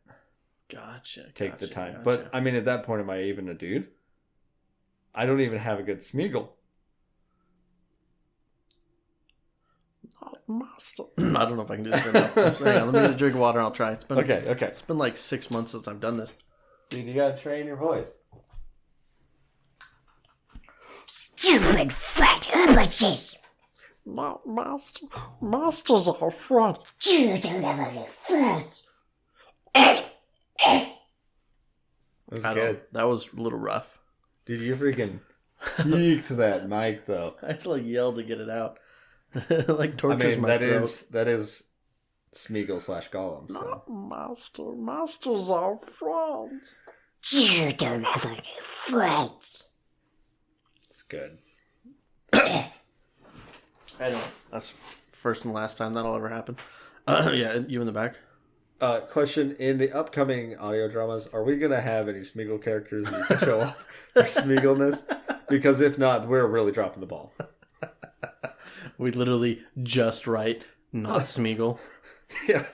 take the time. Gotcha. But I mean, at that point, am I even a dude? I don't even have a good Smeagol. Master. I don't know if I can do this right now. So hang on, let me get a drink of water and I'll try. It's been Okay. It's been like 6 months since I've done this. Dude, you gotta train your voice. Stupid fat hobbitses! Masters are front. You don't have any friends! That was good. That was a little rough. Dude, you freaking peaked that mic, though. I had to like yell to get it out. Like tortures my throat. That is Smeagol / Gollum. So. Masters are front. You don't have any friends! It's good. Anyway, that's first and last time that'll ever happen. Yeah, you in the back? Question, in the upcoming audio dramas, are we going to have any Smeagol characters that you can show off their Smeagolness? Because if not, we're really dropping the ball. We literally just write, not Smeagol. Yeah.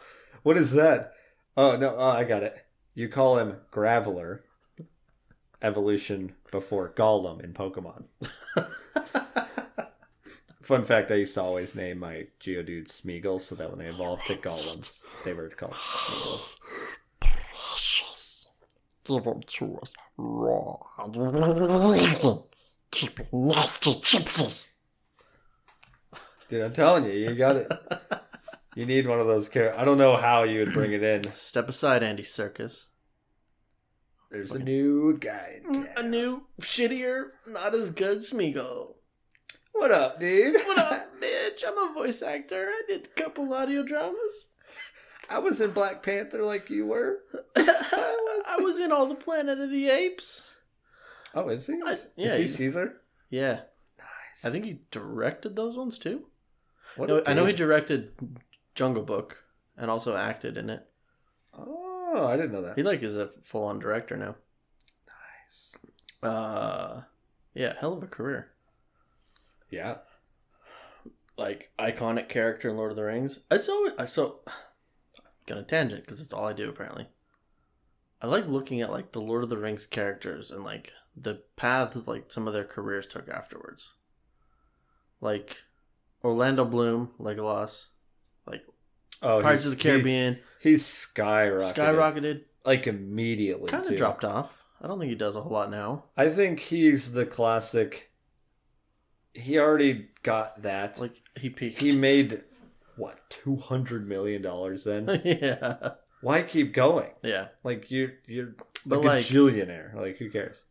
What is that? Oh, no. Oh, I got it. You call him Graveler. Evolution before Gollum in Pokemon. Fun fact, I used to always name my Geodude Smeagol so that when they evolved to Gollum, they were called Smeagol. Precious. Give them to us raw and legal. Keep it nasty gypsies. Dude, I'm telling you, you got it. You need one of those characters. I don't know how you would bring it in. Step aside, Andy Serkis. There's a new guy in town. A new, shittier, not as good Smeagol. What up, dude? What up, bitch? I'm a voice actor. I did a couple audio dramas. I was in Black Panther like you were. I was in all the Planet of the Apes. Oh, is he? Yeah, Is he Caesar? Yeah. Nice. I think he directed those ones too. What No, I know he directed Jungle Book and also acted in it. Oh, I didn't know that. He is a full-on director now. Nice. Yeah, hell of a career. Yeah. Iconic character in Lord of the Rings. I'm gonna tangent because it's all I do apparently. I like looking at the Lord of the Rings characters and the paths some of their careers took afterwards. Orlando Bloom, Legolas, Pirates of the Caribbean. He's skyrocketed. Immediately. Kind of dropped off. I don't think he does a whole lot now. I think he's the classic. He already got that. He peaked. He made what, $200 million then? Yeah. Why keep going? Yeah. You're a gajillionaire. Who cares?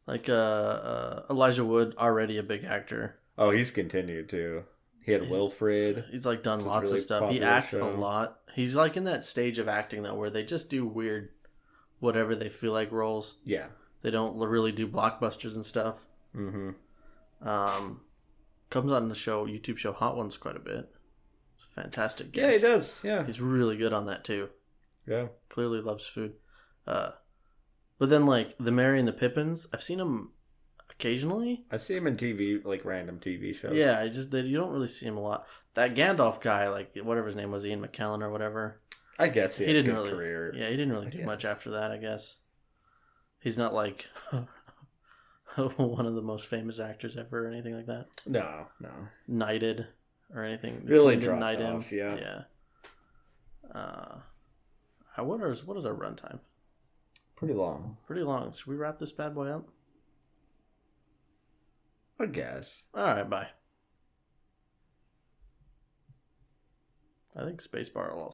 Elijah Wood, already a big actor. Oh, he's continued to. He had Wilfred. He's done lots of stuff. He acts a lot. He's in that stage of acting though where they just do weird whatever they feel like roles. Yeah. They don't really do blockbusters and stuff. Mm-hmm. Comes on the YouTube show Hot Ones quite a bit. It's a fantastic guest. Yeah, he does. Yeah. He's really good on that too. Yeah. Clearly loves food. But then the Merry and the Pippins, I've seen him occasionally. I see him in TV, random TV shows. Yeah, you don't really see him a lot. That Gandalf guy, whatever his name was, Ian McKellen or whatever. I guess he didn't had a really good career. Yeah, he didn't really do much after that, I guess. He's not one of the most famous actors ever or anything like that. No. Knighted or anything. Really dropped off, yeah. Yeah. What is our runtime? Pretty long. Pretty long. Should we wrap this bad boy up? I guess. Alright, bye. I think spacebar will also